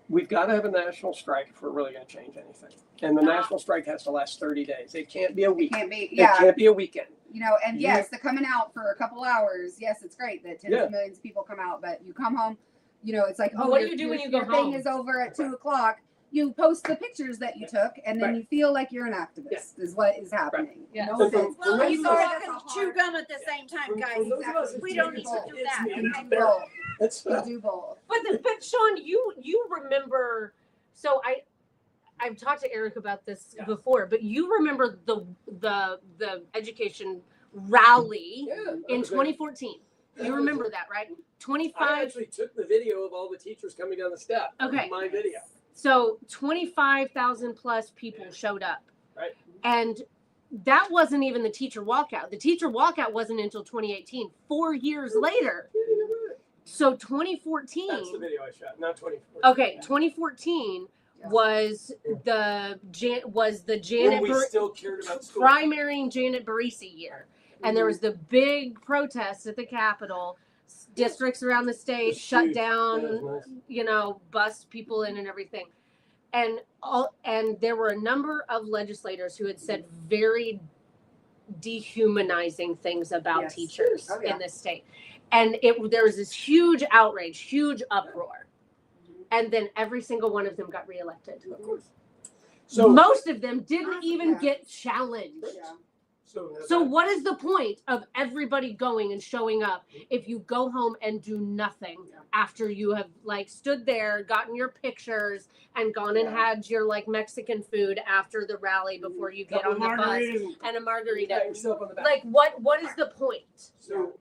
we've got to have a national strike if we're really going to change anything. And the national strike has to last 30 days. It can't be a it week. can't be. It Yeah. can't be a weekend. You know, and Yeah. yes, the coming out for a couple hours. Yes, it's great that tens Yeah. of millions of people come out, but you come home. You know, it's like, But oh, what do your- you do your- when you go your home? thing is over at 2:00. You post the pictures that you took, and then Right. you feel like you're an activist. Is what is happening. Yeah. No So offense. for Well, most you of go us- out and chew gum at the same time, For guys. those of us, We it's don't need to difficult. do It's that. me You out do there. both. It's You do both. But Sean, you remember? So I've talked to Eric about this Yeah. before, but you remember the education rally Yeah, I in was there. 2014. You remember that, right? I 25. actually took the video of all the teachers coming down the step. Okay. My video. So 25,000 plus people showed up. Right. And that wasn't even the teacher walkout. The teacher walkout wasn't until 2018, 4 years later. So 2014. That's the video I shot, not 24. Okay, 2014 Yeah. was the When Janet we still cared about school. primary and Janet Barisi year. And there was the big protest at the Capitol. Districts around the state It's shut huge. down, Yeah, it was nice. you know, bust people in and everything. And there were a number of legislators who had said very dehumanizing things about Yes. teachers Oh, yeah. in this state. And there was this huge outrage, huge uproar. And then every single one of them got reelected. Of course. So, Most of them didn't even Yeah. get challenged. Yeah. So what is the point of everybody going and showing up if you go home and do nothing Yeah. after you have like stood there, gotten your pictures, and gone and Yeah. had your like Mexican food after the rally before you get couple on the bus margaritas and a and margarita? pat yourself on the back. Like what is the point? So,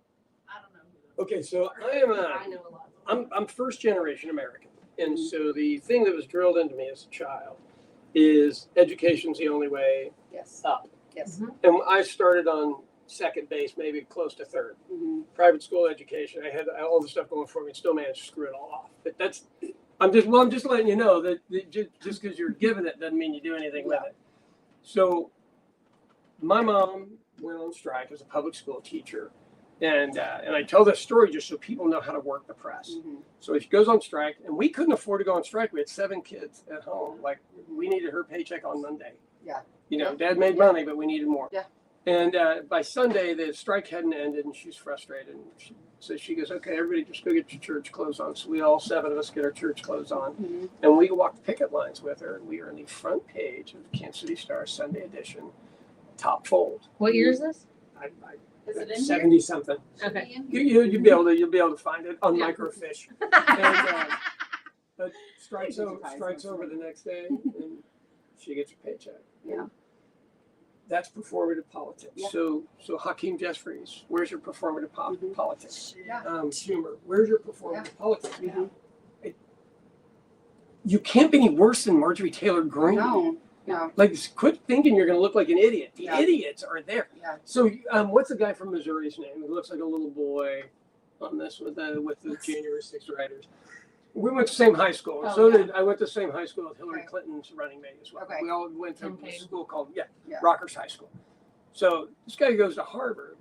I don't know. okay, so I am I know a lot. I'm first generation American, and so the thing that was drilled into me as a child is education's the only way Yes. up. Yes. And I started on second base, maybe close to third. Mhm. Private school education, I had all the stuff going for me, and still managed to screw it all off. But I'm just letting you know that just because you're given it doesn't mean you do anything with it. So, my mom went on strike as a public school teacher, and I tell this story just so people know how to work the press. Mhm. So she goes on strike, and we couldn't afford to go on strike. We had 7 kids at home. Like, we needed her paycheck on Monday. Yeah. You know, Dad made money, but we needed more. Yeah. And by Sunday, the strike hadn't ended, and she's frustrated. And so she goes, okay, everybody just go get your church clothes on. So we all 7 of us get our church clothes on. Mhm. And we walked picket lines with her. And we are on the front page of the Kansas City Star Sunday edition, top fold. What year is this? Is it in here? 70 something. Okay. You'll be able to find it on Yeah. microfiche. And, but strikes Digitize over the next day, and she gets her paycheck. Yeah. That's performative politics. Yeah. So Hakeem Jeffries, where's your performative Mhm. politics? Yeah. Schumer, where's your performative politics? Mhm. You can't be any worse than Marjorie Taylor Greene. No. No. Like, quit thinking you're going to look like an idiot. The Yeah. idiots are there. Yeah. So, what's the guy from Missouri's name? He looks like a little boy on this with the January 6th writers. We went to the same high school. Oh, So yeah. did I went to the same high school with Hillary Okay. Clinton's running mate as well. Okay. We all went to a Campaign. school called Yeah. Rockers High School. So this guy goes to Harvard,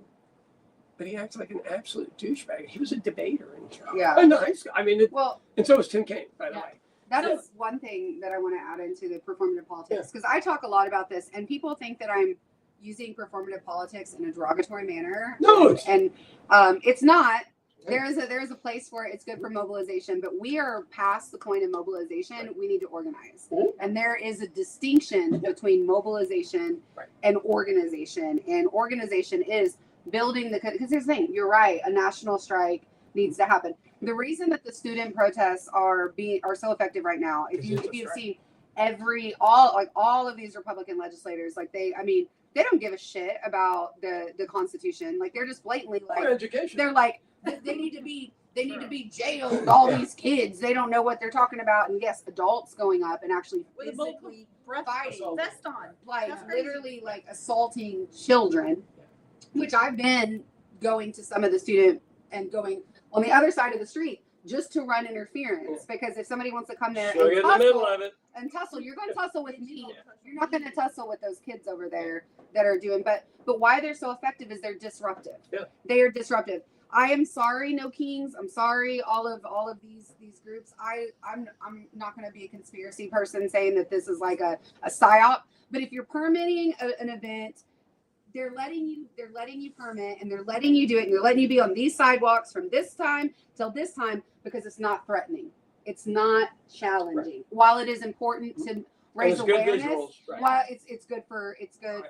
but he acts like an absolute douchebag. He was a debater in Yeah. high school. I mean, Well, and so was Tim Kaine, by the Yeah. way. That is one thing that I want to add into the performative politics, because I talk a lot about this, and people think that I'm using performative politics in a derogatory manner. No, and it's not. There is a place for it. It's good for mobilization, but we are past the point of mobilization. We need to organize, and there is a distinction between mobilization and organization. And organization is building because here's the thing. You're right. A national strike needs to happen. The reason that the student protests are so effective right now, if you've seen all of these Republican legislators, like they don't give a shit about the Constitution. Like they're just blatantly like education. They're like they need to be jailed. All these kids, they don't know what they're talking about. And yes, adults going up and actually physically fighting, vest on, like That's crazy. literally like assaulting children. Which I've been going to some of the student and going on the other side of the street just to run interference, because if somebody wants to come there She'll get in the middle of it. and tussle, you're going to tussle with me. You're not going to tussle with those kids over there that are doing. But why they're so effective is they're disruptive. Yeah. They are disruptive. I am sorry, No Kings. I'm sorry, all of these groups. I'm not going to be a conspiracy person saying that this is like a psyop. But if you're permitting an event, they're letting you permit, and they're letting you do it, and they're letting you be on these sidewalks from this time till this time because it's not threatening. It's not challenging. Right. While it is important to raise awareness, while it's good for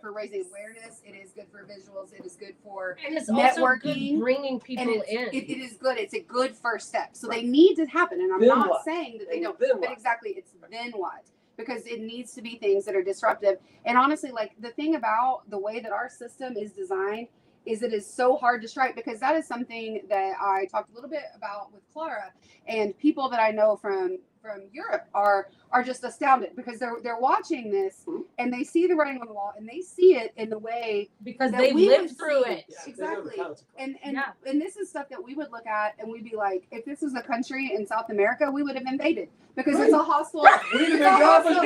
raising awareness, it is good for visuals, it is good for and it's networking, also good bringing people in. It is good. It's a good first step. So they need to happen, and I'm then not what? Saying that they don't. Then but what? exactly, it's then what? Because it needs to be things that are disruptive. And honestly, like the thing about the way that our system is designed is it is so hard to strike, because that is something that I talked a little bit about with Clara, and people that I know from Europe are just astounded because they're watching this and they see the writing on the wall and they see it in the way because that they we lived would through see it. Yeah, exactly. And Yeah. and this is stuff that we would look at and we'd be like, if this was a country in South America, we would have invaded because it's a hostile It's a hostile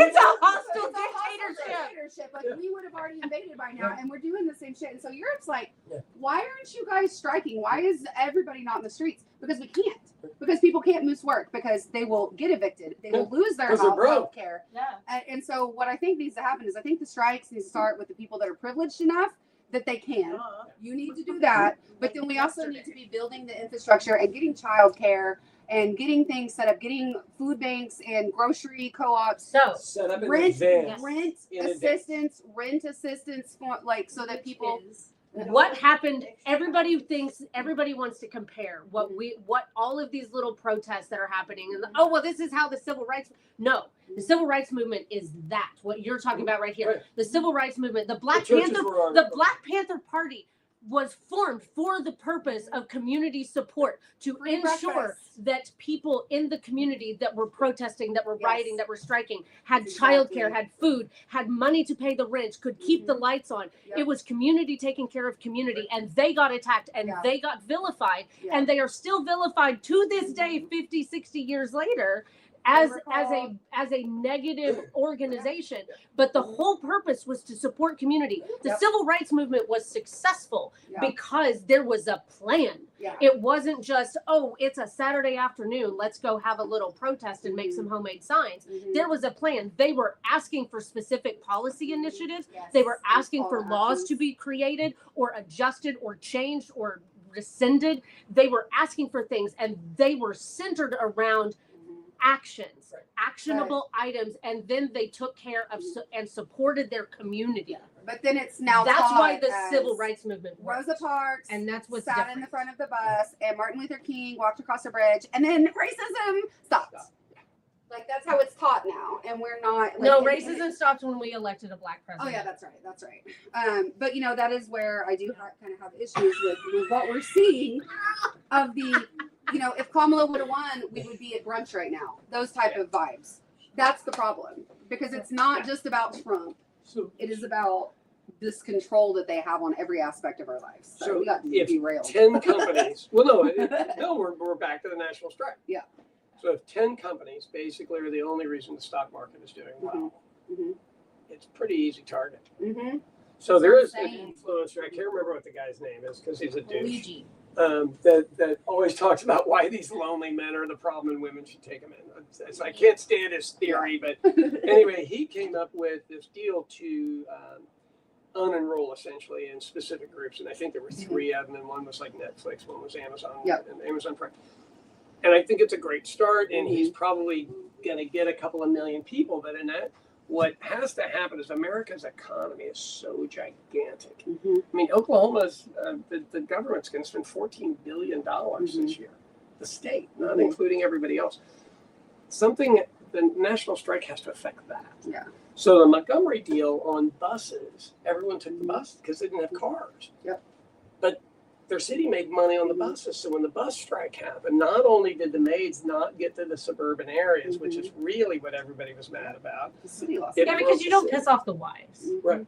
dictatorship. Like we would have already invaded by now, and we're doing the same shit. And so Europe's like, why aren't you guys striking? Why is everybody not in the streets? Because we can't. Because people can't miss work because they will get evicted. They will lose their health care. Yeah. And so what I think needs to happen is I think the strikes need to start with the people that are privileged enough that they can. You need to do that. But then we also need to be building the infrastructure and getting childcare and getting things set up, getting food banks and grocery co-ops. So set up in Rent advance. rent assistance for like so that people what happened, everybody wants to compare what all of these little protests that are happening and this is how the civil rights the civil rights movement is that what you're talking about right here. The civil rights movement, the Black Panther Party was formed for the purpose of community support to ensure that people in the community that were protesting, that were rioting, that were striking, had childcare, had food, had money to pay the rent, could keep the lights on. It was community taking care of community, and they got attacked and they got vilified, and they are still vilified to this day, 50, 60 years later. As a negative organization, but the whole purpose was to support community. The civil rights movement was successful because there was a plan. It wasn't just, it's a Saturday afternoon, let's go have a little protest and make some homemade signs. There was a plan. They were asking for specific policy initiatives. They were asking for laws to be created or adjusted or changed or rescinded. They were asking for things, and they were centered around actions, actionable items, and then they took care of and supported their community. But then it's now that's why the civil rights movement worked. Rosa Parks and that's what's sat different. in the front of the bus, and Martin Luther King walked across the bridge, and then racism stopped. Like that's how it's taught now, and we're not. Racism stopped when we elected a Black president. Oh yeah, that's right. But that is where I do kind of have issues with what we're seeing of the. If Kamala would have won, we would be at brunch right now. Those type of vibes. That's the problem. Because it's not just about Trump. It is about this control that they have on every aspect of our lives. So we got derailed. 10 companies, we're back to the national strike. Yeah. So if 10 companies basically are the only reason the stock market is doing well, it's a pretty easy target. So there is an influencer. I can't remember what the guy's name is because he's a douche. that always talks about why these lonely men are the problem and women should take them in. I can't stand his theory, but anyway, he came up with this deal to unenroll essentially in specific groups, and I think there were 3 of them, and one was like Netflix, one was Amazon, and Amazon Prime. And I think it's a great start, and he's probably going to get a couple of million people. But in that, what has to happen is America's economy is so gigantic. I mean, Oklahoma's, the government's going to spend $14 billion this year. The state, not including everybody else. The national strike has to affect that. Yeah. So the Montgomery deal on buses, everyone took the bus because they didn't have cars. Yep. But their city made money on the buses. So when the bus strike happened, not only did the maids not get to the suburban areas, which is really what everybody was mad about. The city lost. Yeah, because you don't piss off the wives. Right.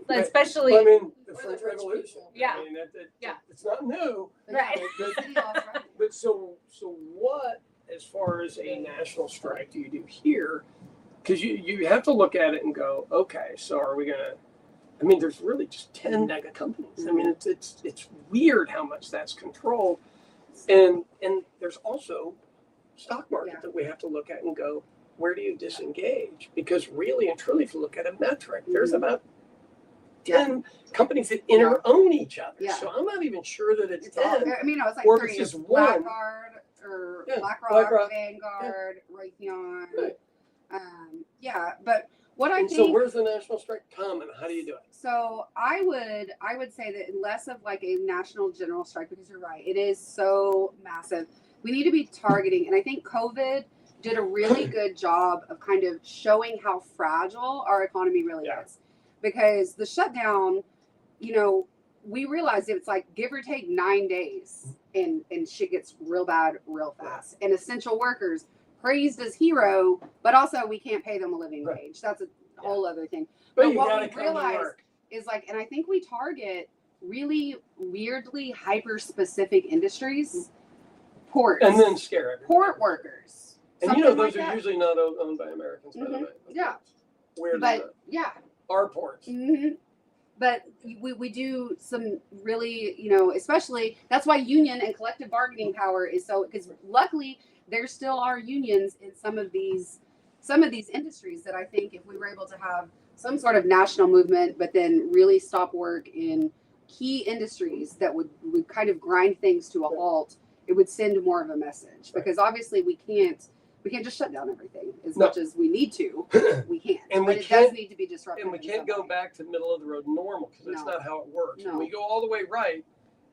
Especially. Well, I mean, the Or the French rich Revolution. Yeah. I mean, Yeah. it's not new. Right. The city lost, right? But so what, as far as a national strike, do you do here? Because you have to look at it and go, okay, so are we going to, I mean, there's really just 10 mega companies. I mean, it's weird how much that's controlled. And there's also stock market that we have to look at and go, where do you disengage? Because really and truly, if you look at a metric, there's about 10 companies that own each other. Yeah. So I'm not even sure that it's It's all, 10. I mean, no, it's like Or 3. it's just It's one. Blackguard or Yeah, BlackRock, BlackRock. Vanguard, Raytheon. Right. But what I And think. so where's the national strike come and how do you do it? So I would say that less of like a national general strike, because you're right, it is so massive. We need to be targeting, and I think COVID did a really good job of kind of showing how fragile our economy really is. Because the shutdown, we realized it's like give or take 9 days and shit gets real bad real fast. And essential workers praised as hero, but also we can't pay them a living wage. That's a whole other thing. But you what gotta we come to realized work. is like, and I think we target really weirdly hyper specific industries, ports, And then scare everybody. port workers. And something those like are that. usually not owned by Americans, by the way. Yeah. Weird. But yeah. Our ports. But we do some really, especially that's why union and collective bargaining power is so, because luckily there still are unions in some of these industries that I think if we were able to have some sort of national movement, but then really stop work in key industries that would kind of grind things to a halt, it would send more of a message. Because obviously we can't just shut down everything as much as we need to. We can't. And but we it can't- does need to be disrupted. And we in can't some go way. back to middle of the road normal because that's No. not how it works. No. When we go all the way right,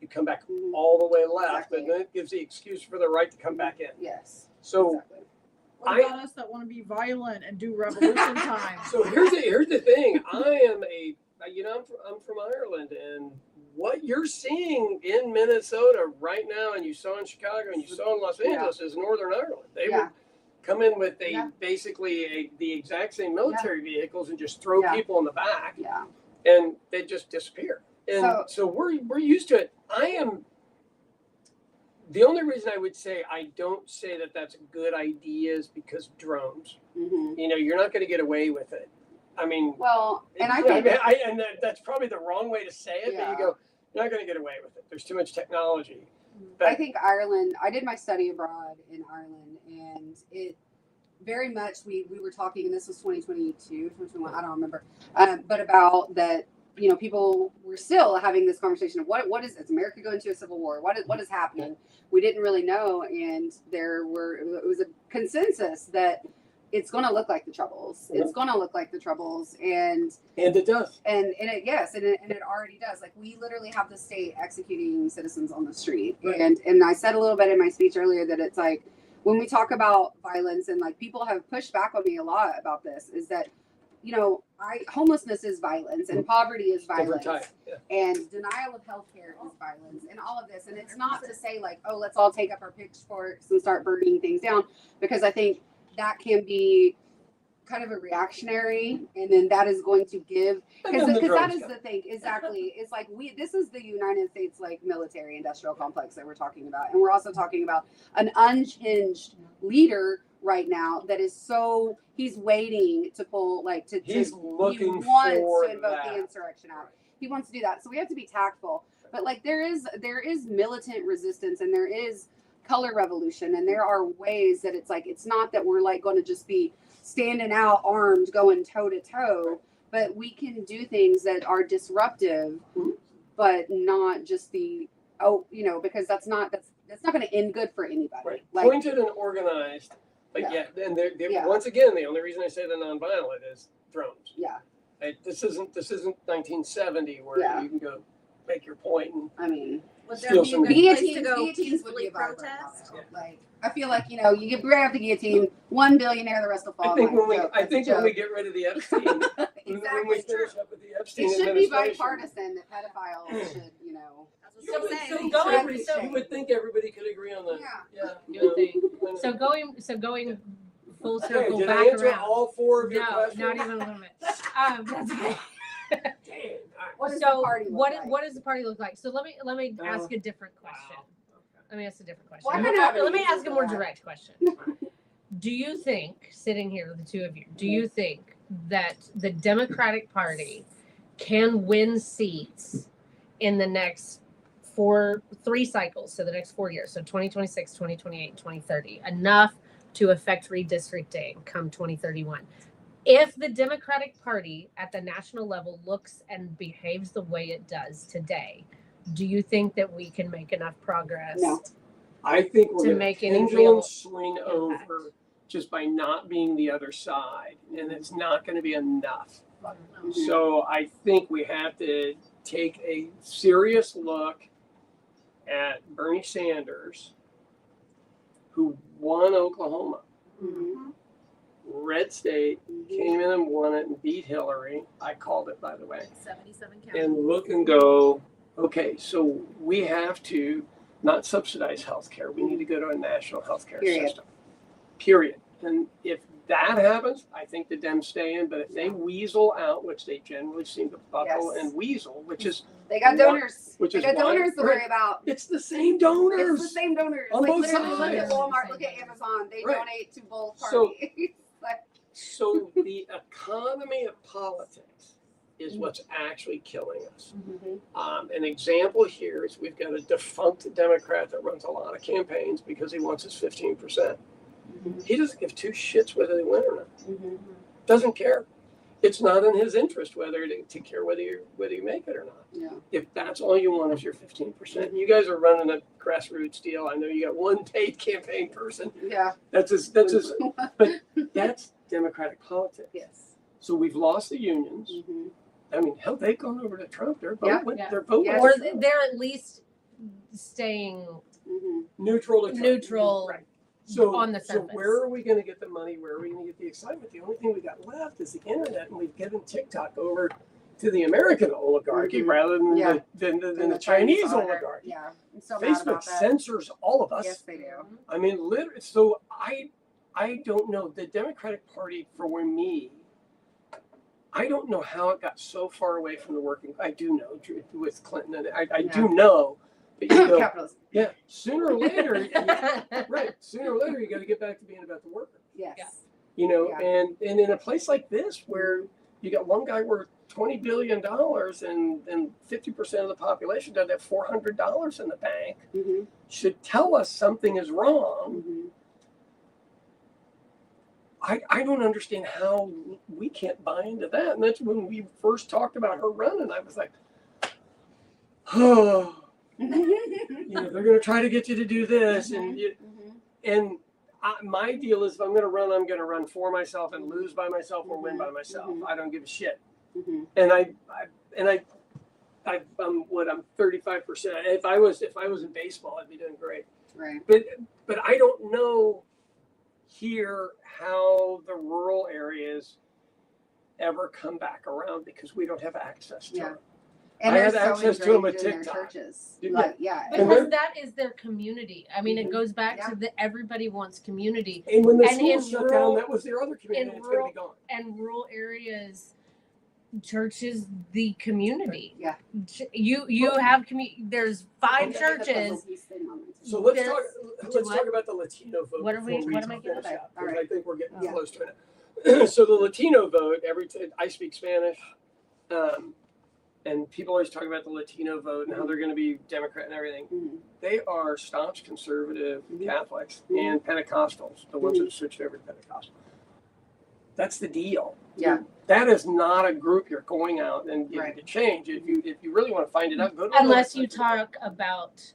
you come back Mhm. all the way left, Exactly. and then it gives the excuse for the right to come back in. Yes. So Exactly. What about us that want to be violent and do revolution time? So here's the thing. I'm from Ireland, and what you're seeing in Minnesota right now, and you saw in Chicago, and you saw in Los Angeles, is Northern Ireland. They would come in with basically the exact same military vehicles and just throw people in the back, Yeah. and they just disappear. And so we're used to it. The only reason I would say I don't say that that's a good idea is because drones. Mm-hmm. You're not going to get away with it. I mean, Well, and I yeah, think that's probably the wrong way to say it. But Yeah. you go, you're not going to get away with it. There's too much technology. I think Ireland. I did my study abroad in Ireland, and it very much we were talking, and this was 2022, 2021. I don't remember, but about that. People were still having this conversation of what is America going to a civil war? What is happening? We didn't really know, and it was a consensus that it's going to look like the Troubles. It's going to look like the Troubles, and it does. And it already does. Like we literally have the state executing citizens on the street. Right. And I said a little bit in my speech earlier that it's like when we talk about violence, and like people have pushed back on me a lot about this, is that homelessness is violence, and poverty is violence, and denial of healthcare is violence, and all of this. And it's not to say like, oh, let's all take up our pitchforks and start burning things down, because I think that can be kind of a reactionary, and then that is going to give, because that is the thing exactly. It's like this is the United States like military industrial complex that we're talking about, and we're also talking about an unhinged leader right now that is so he's waiting to pull like to He's looking he wants for to invoke that. the Insurrection Act. He wants to do that, so we have to be tactful. but like there is militant resistance, and there is color revolution, and there are ways that it's like, it's not that we're like going to just be standing out armed going toe to toe, but we can do things that are disruptive, but not just because that's not going to end good for anybody. Right. Like, Pointed and organized, but and they're once again, the only reason I say the nonviolent is drones. Yeah. This isn't 1970 where you can go make your point and I mean, Would there steal be a some good place to guillotines go would be a peacefully vibrant protest? topic. Like, I feel like, you grab the guillotine, one billionaire, the rest will fall. I think when we Joke. get rid of the Epstein, when we Exactly. finish up with the Epstein It should be administration, bipartisan that pedophiles should, That's what So- I'm so saying. going- so- you would think everybody could agree on that. Yeah. You would think. So going full Hey, circle did I back answer around. all 4 of your No, questions? not even a little bit. That's okay. Dang. All right. What does So the party look what like? what does the party look like? So let me ask a different question. Let me ask a different question. Well, I kinda have an Let me answer ask a for more that. direct question. Do you think, sitting here, the two of you, do you think that the Democratic Party can win seats in the next 3 cycles, so the next 4 years, so 2026, 2028, 2030, enough to affect redistricting come 2031? If the Democratic Party at the national level looks and behaves the way it does today, do you think that we can make enough progress? No. I think we're To going make to any pendulum real swing impact. over just by not being the other side, and it's not going to be enough. So I think we have to take a serious look at Bernie Sanders, who won Oklahoma, Mhm. red state, came in and won it and beat Hillary. I called it, by the way. 77 counties. And look and go, okay, so we have to not subsidize healthcare. We need to go to a national healthcare Period. system. Period. And if that happens, I think the Dems stay in. But if they weasel out, which they generally seem to buckle Yes. and weasel, which is They got donors. Which They is got why- donors to worry about. it's the same donors. It's the same donors. On Like, both literally, look at sides. Walmart, look at Amazon. They Right. donate to both So- parties. Like, So the economy of politics is what's actually killing us. An example here is we've got a defunct Democrat that runs a lot of campaigns because he wants his 15%. He doesn't give 2 shits whether they win or not. Doesn't care. It's not in his interest whether to care whether you make it or not. Yeah. If that's all you want is your 15%, you guys are running a grassroots deal. I know you got one paid campaign person. Yeah. But that's Democratic politics. Yes. So we've lost the unions. Mhm. I mean, hell, they've gone over to Trump. They're Yeah. voting. Yeah. They're voting. Yes. Or with Trump. they're at least staying Mhm. Neutral to Trump. neutral Right. So, on the so surface. where are we going to get the money? Where are we going to get the excitement? The only thing we got left is the internet, and we've given TikTok over to the American oligarchy Mhm. rather than Yeah. than the Chinese oligarchy. Yeah. I'm so mad Facebook about that. censors all of us. Yes, they do. I mean, literally. So I don't know. The Democratic Party, for me, I don't know how it got so far away from the working. I do know with Clinton, and I do know. But you go, Capitalism. yeah. Sooner or later, right? Sooner or later, you got to get back to being about the worker. Yes. Yeah. You know, Yeah. and in a place like this where you got one guy worth $20 billion and 50% of the population doesn't have $400 in the bank, Mhm. should tell us something is wrong. Mhm. I don't understand how we can't buy into that. And that's when we first talked about her running. I was like, oh, you know, they're going to try to get you to do this. And my deal is if I'm going to run, I'm going to run for myself and lose by myself or win by myself. I don't give a shit. Mhm. And I'm 35%. If I was in baseball, I'd be doing great. Right. But I don't know here how the rural areas ever come back around because we don't have access to Yeah. them. And I they're had so access to 'em ingrained at in their TikTok. churches. Yeah. Like, yeah. And because that is their community. I mean, Mhm. it goes back Yeah. to the everybody wants community. And when the And in schools shut rural- down, that was their other community. in It's going to rural- be gone. And rural areas, church is the community. Yeah. You have there's 5 churches. So let's This- talk about the Latino vote. What am I before getting finish at? up, All 'cause right. I think we're getting Yeah. close to it. So the Latino vote, I speak Spanish. and people always talk about the Latino vote and how they're going to be Democrat and everything. Mhm. They are staunch conservative Mhm. Catholics Mhm. and Pentecostals, the ones Mhm. that switched over to Pentecostal. That's the deal. Yeah. That is not a group you're going out and getting Right. to change. If you really want to find it out, go to Unless another you country. talk about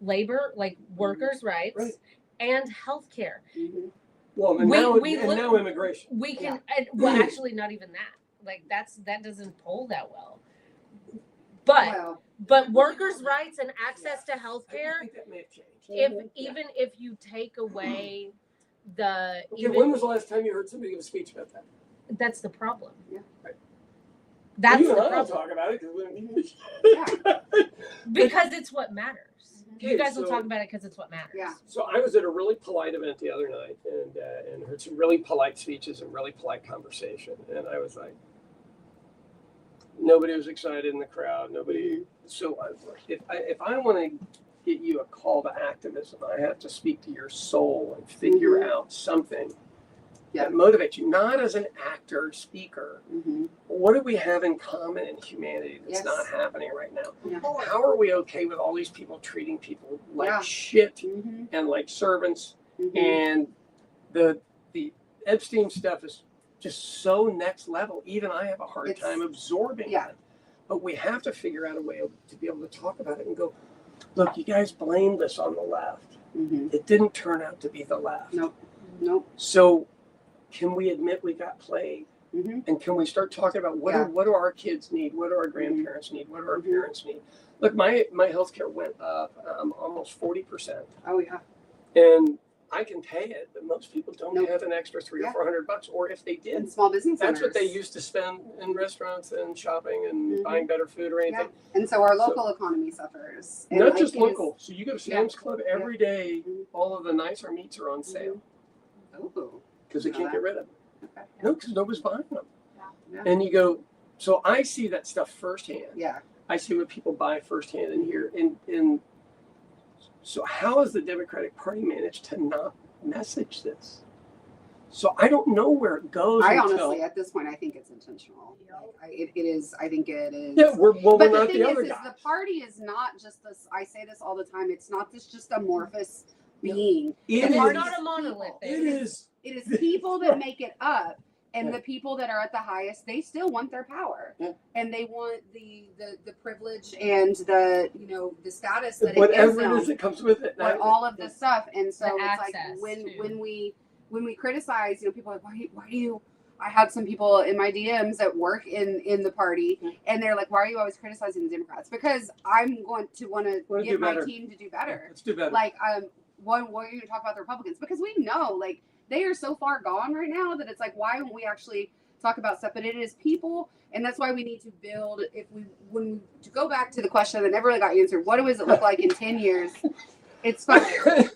labor, like workers' rights, Right. and healthcare. Mhm. Well, and now immigration. We can, Yeah. and, well, actually, not even that. Like that doesn't poll that well. But Well, but workers' rights and access to healthcare. I think that may have changed. Even if you take away the Okay, when was the last time you heard somebody give a speech about that? that's the problem. Yeah. Right. That's you the and I don't problem talk about it because because it's what matters. You Okay, guys will so- talk about it because it's what matters. Yeah. So I was at a really polite event the other night and heard some really polite speeches and really polite conversation, and I was like, nobody was excited in the crowd. Nobody. So if I want to get you a call to activism, I have to speak to your soul and figure out something Yeah. that motivates you, not as an actor, speaker. Mhm. What do we have in common in humanity that's Yes. not happening right now? Yeah. How are we okay with all these people treating people like Yeah. shit Mhm. and like servants? Mhm. And the Epstein stuff is just so next level. Even I have a hard It's- time absorbing yeah. it. But we have to figure out a way to be able to talk about it and go, look, you guys blamed this on the left. Mhm. It didn't turn out to be the left. Nope. Nope. So can we admit we got played? Mhm. And can we start talking about what Yeah. do our kids need? What do our grandparents need? What do our Mhm. parents need? Look, my healthcare went up almost 40%. Oh yeah. And I can pay it, but most people don't Nope. have an extra $300 Yeah. or $400. Or if they In did, small business that's what owners. they used to spend in restaurants and shopping and Mhm. buying better food or anything. And so our So- local economy suffers. And Not like, just it is- local. So you go to Sam's Club every day, Mhm. all of the nicer meats are on sale Ooh. because they Know can't that. get rid of them. Okay. No, because nobody's buying them. Yeah. And you go, so I see that stuff firsthand. Yeah. I see what people buy firsthand in here. And so how has the Democratic Party managed to not message this? So I don't know where it goes. I until, honestly, at this point, I think it's intentional. It is. I think it is. yeah, we're But the not thing the other is guy. the party is not just this. I say this all the time. It's not this just amorphous being. It And The it's party not is a monolith. people. It is. It is people that make it up, and Yeah. the people that are at the highest, they still want their power, Yeah. and they want the privilege and the the status that it gives Whatever it them. is that comes with it. But all of this stuff, and so The it's access, like too. when we criticize, people are like, why do you? I had some people in my DMs that work in the party, and they're like, why are you always criticizing the Democrats? Because I'm going to want to Wanna do get my better. team to do better. Let's do better. Like, why are you going to talk about the Republicans? Because we know, like, they are so far gone right now that it's like, why don't we actually talk about stuff? But it is people, and that's why we need to build. To go back to the question that never really got answered, what does it look like in 10 years? It's funny.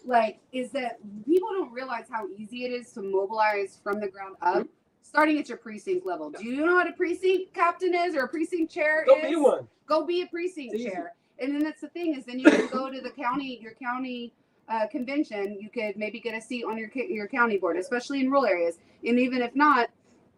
Like, is that people don't realize how easy it is to mobilize from the ground up, starting at your precinct level. Do you know what a precinct captain is or a precinct chair Go is? be one. Go be a precinct It's easy. chair. And then that's the thing is then you can go to your county convention. You could maybe get a seat on your county board, especially in rural areas. And even if not,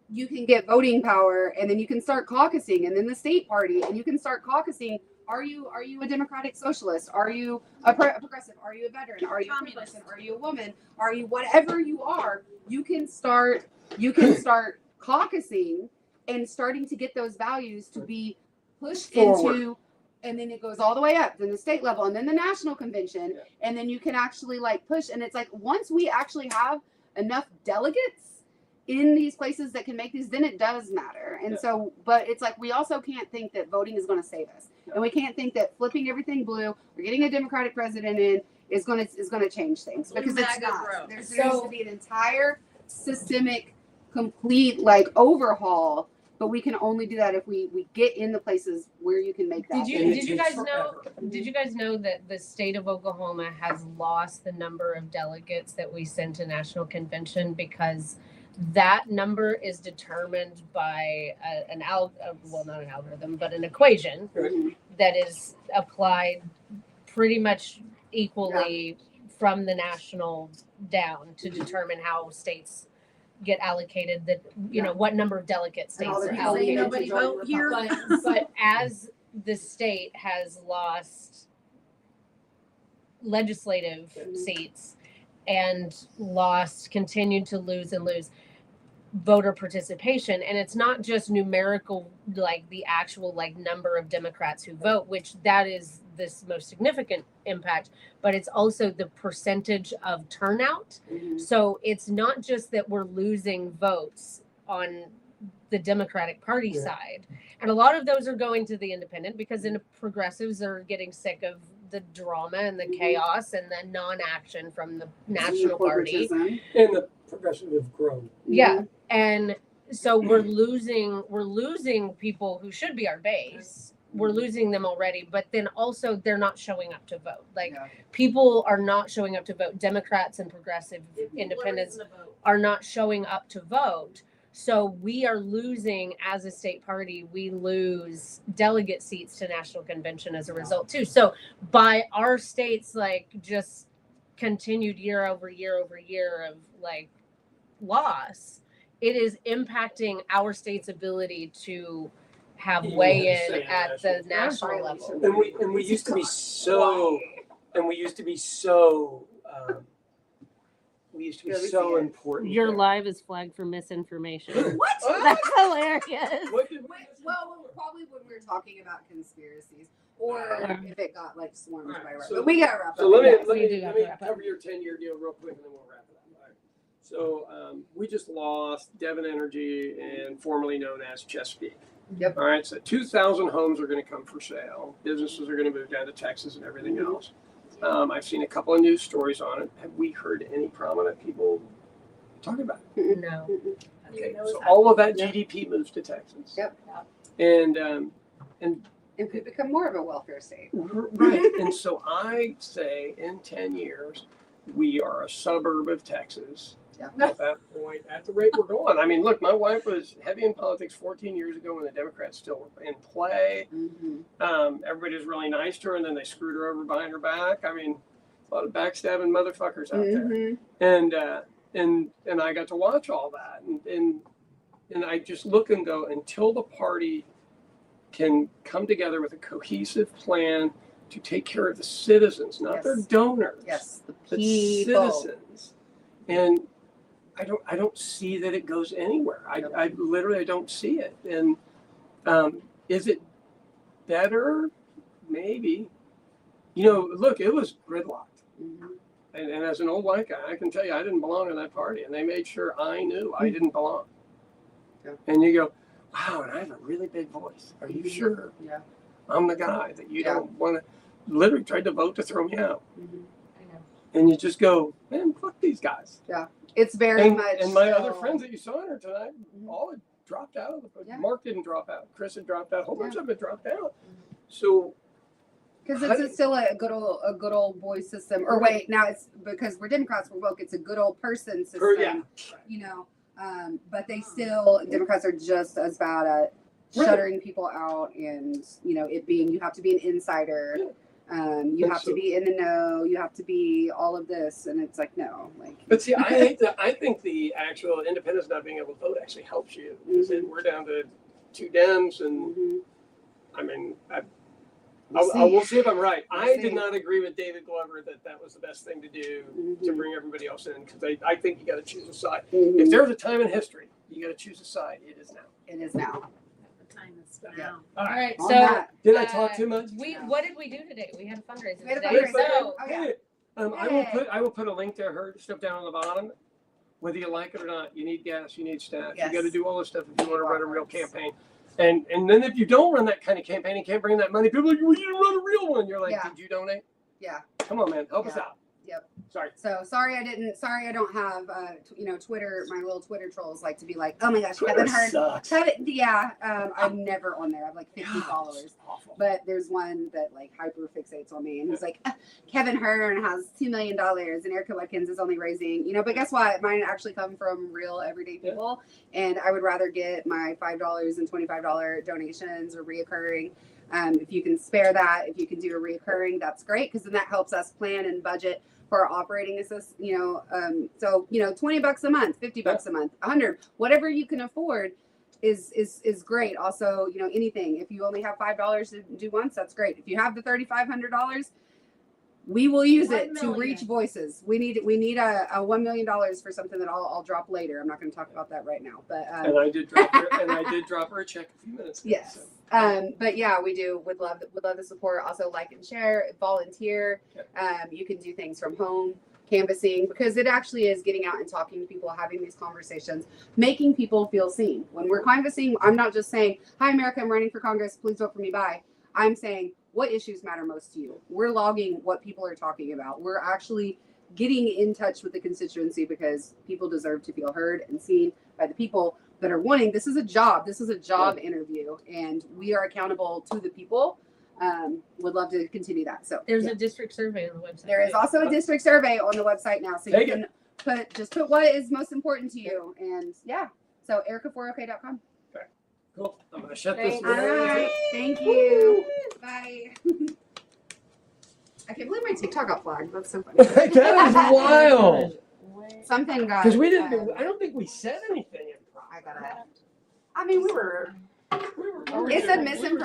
you can get voting power, and then you can start caucusing, and then the state party, and you can start caucusing. Are you a democratic socialist? Are you a progressive? Are you a veteran? Are you a free person? Are you a woman? Are you whatever you are? You can start caucusing and starting to get those values to be pushed Forward. into, and then it goes all the way up, then the state level, and then the national convention, Yeah. and then you can actually like push. And it's like once we actually have enough delegates in these places that can make these, then it does matter. And Yeah. so, but it's like we also can't think that voting is going to save us, Yeah. and we can't think that flipping everything blue or getting a Democratic president in is going to change things, because it's MAGA not. bro. There needs to be an entire systemic, complete like overhaul. But we can only do that if we get in the places where you can make that. And it Did you takes guys know? forever. Did you guys know that the state of Oklahoma has lost the number of delegates that we sent to national convention because that number is determined by well, not an algorithm, but an equation Mhm. that is applied pretty much equally from the national down to determine how states get allocated, that what number of delegate states all the are people Say Allocated allocated. nobody to join vote here. But as the state has lost legislative seats and continued to lose and lose voter participation, and it's not just numerical, like the actual number of Democrats who vote, which that is this most significant impact, but it's also the percentage of turnout. So it's not just that we're losing votes on the Democratic Party side, and a lot of those are going to the independent because the progressives are getting sick of the drama and the chaos and the non-action from the National Party. And the progressive have grown. Yeah. And so we're losing people who should be our base. We're losing them already, but then also they're not showing up to vote. People are not showing up to vote. Democrats and progressive independents are not showing up to vote. So we are losing, as a state party, we lose delegate seats to national convention as a result too. So by our states just continued year over year over year of loss, it is impacting our state's ability to have weigh-in at the national level. And we used to be so important. Your live is flagged for misinformation. What? That's hilarious. What did we Well, probably when we were talking about conspiracies, or if it got swarmed by so- but we gotta wrap up. So let me have to wrap up. cover your 10-year deal real quick, and then we'll wrap it up. All right. So we just lost Devon Energy, and formerly known as Chesapeake. Yep. All right. So 2,000 homes are going to come for sale. Businesses are going to move down to Texas and everything else. I've seen a couple of news stories on it. Have we heard any prominent people talking about it? No. Okay. So all of that GDP moves to Texas. Yep. And It could become more of a welfare state. right. And so I say in 10 years, we are a suburb of Texas. Yeah. At that point, at the rate we're going. I mean, look, my wife was heavy in politics 14 years ago when the Democrats still were in play. Everybody was really nice to her, and then they screwed her over behind her back. I mean, a lot of backstabbing motherfuckers out there. And I got to watch all that. And I just look and go, until the party can come together with a cohesive plan to take care of the citizens, not their donors. Yes, the But people. citizens. And I don't see that it goes anywhere. I literally don't see it. And is it better? Maybe. Look, it was gridlocked. And as an old white guy, I can tell you I didn't belong in that party. And they made sure I knew I didn't belong. Yeah. And you go, wow, and I have a really big voice. Are you sure? Yeah. I'm the guy that you don't want to, literally tried to vote to throw me out. I know. And you just go, man, fuck these guys. It's very much. And my so- other friends that you saw in here tonight, all had dropped out of the. Yeah. Mark didn't drop out. Chris had dropped out. A whole bunch of them had dropped out. So. Because it's still a good old boy system. Or wait, now it's because we're Democrats, we're woke. It's a good old person system. But they still, Democrats are just as bad at shuttering people out, and it being, you have to be an insider. You have to be in the know. You have to be all of this, and it's no. But see, I think the actual independents not being able to vote actually helps you. Because then we're down to 2 Dems, and I mean, we'll see if I'm right. I did not agree with David Glover that was the best thing to do to bring everybody else in, because I think you got to choose a side. If there's a time in history you got to choose a side, it is now. It is now. The time is Yeah. now. All All right. On So that. Did I talk too much? what did we do today? We had a fundraiser We had a today. fundraiser. So Oh, yeah. I will put a link to her stuff down on the bottom. Whether you like it or not, you need gas, you need staff. Yes. You got to do all this stuff if you want to run a real campaign. And then if you don't run that kind of campaign and can't bring that money, people are like, well, you didn't run a real one. You're like, Yeah. did you donate? Yeah. Come on, man, help us Yeah. out. Yep. Sorry. So sorry I don't have Twitter. My little Twitter trolls like to be like, oh my gosh, Twitter Kevin Hurd. sucks. I'm never on there. I have 50 followers. It's awful. But there's one that hyper fixates on me, and he's like, Kevin Hearn has $2 million, and Erica Watkins is only raising, But guess what? Mine actually come from real everyday people, and I would rather get my $5 and $25 donations or reoccurring If you can spare that, if you can do a reoccurring, that's great, because then that helps us plan and budget for our operating assist. So $20 a month, $50 a month, 100, whatever you can afford is great. Also, anything. If you only have $5 to do once, that's great. If you have the $3,500, we will use $1 it to million. reach voices. We need a $1 million for something that I'll drop later. I'm not going to talk about that right now, but And I did drop her a check a few minutes ago. yes. So. But yeah, we do would love the support. Also, like and share, volunteer. You can do things from home, canvassing, because it actually is getting out and talking to people, having these conversations, making people feel seen. When we're canvassing, I'm not just saying, "Hi, America, I'm running for Congress. Please vote for me." Bye. I'm saying, what issues matter most to you? We're logging what people are talking about. We're actually getting in touch with the constituency, because people deserve to feel heard and seen by the people that are wanting. This is a job. This is a job interview, and we are accountable to the people. Would love to continue that. So There's a district survey on the website. there is also a district survey on the website now, so you can put what is most important to you, and so erica4ok.com. Cool. I'm gonna shut Thank this. All right, thank you. Bye. I can't believe my TikTok got flagged. That's so funny. That is wild. Something got. Because we didn't. I don't think we said anything. I gotta. I mean, we were. We were It said misinformation.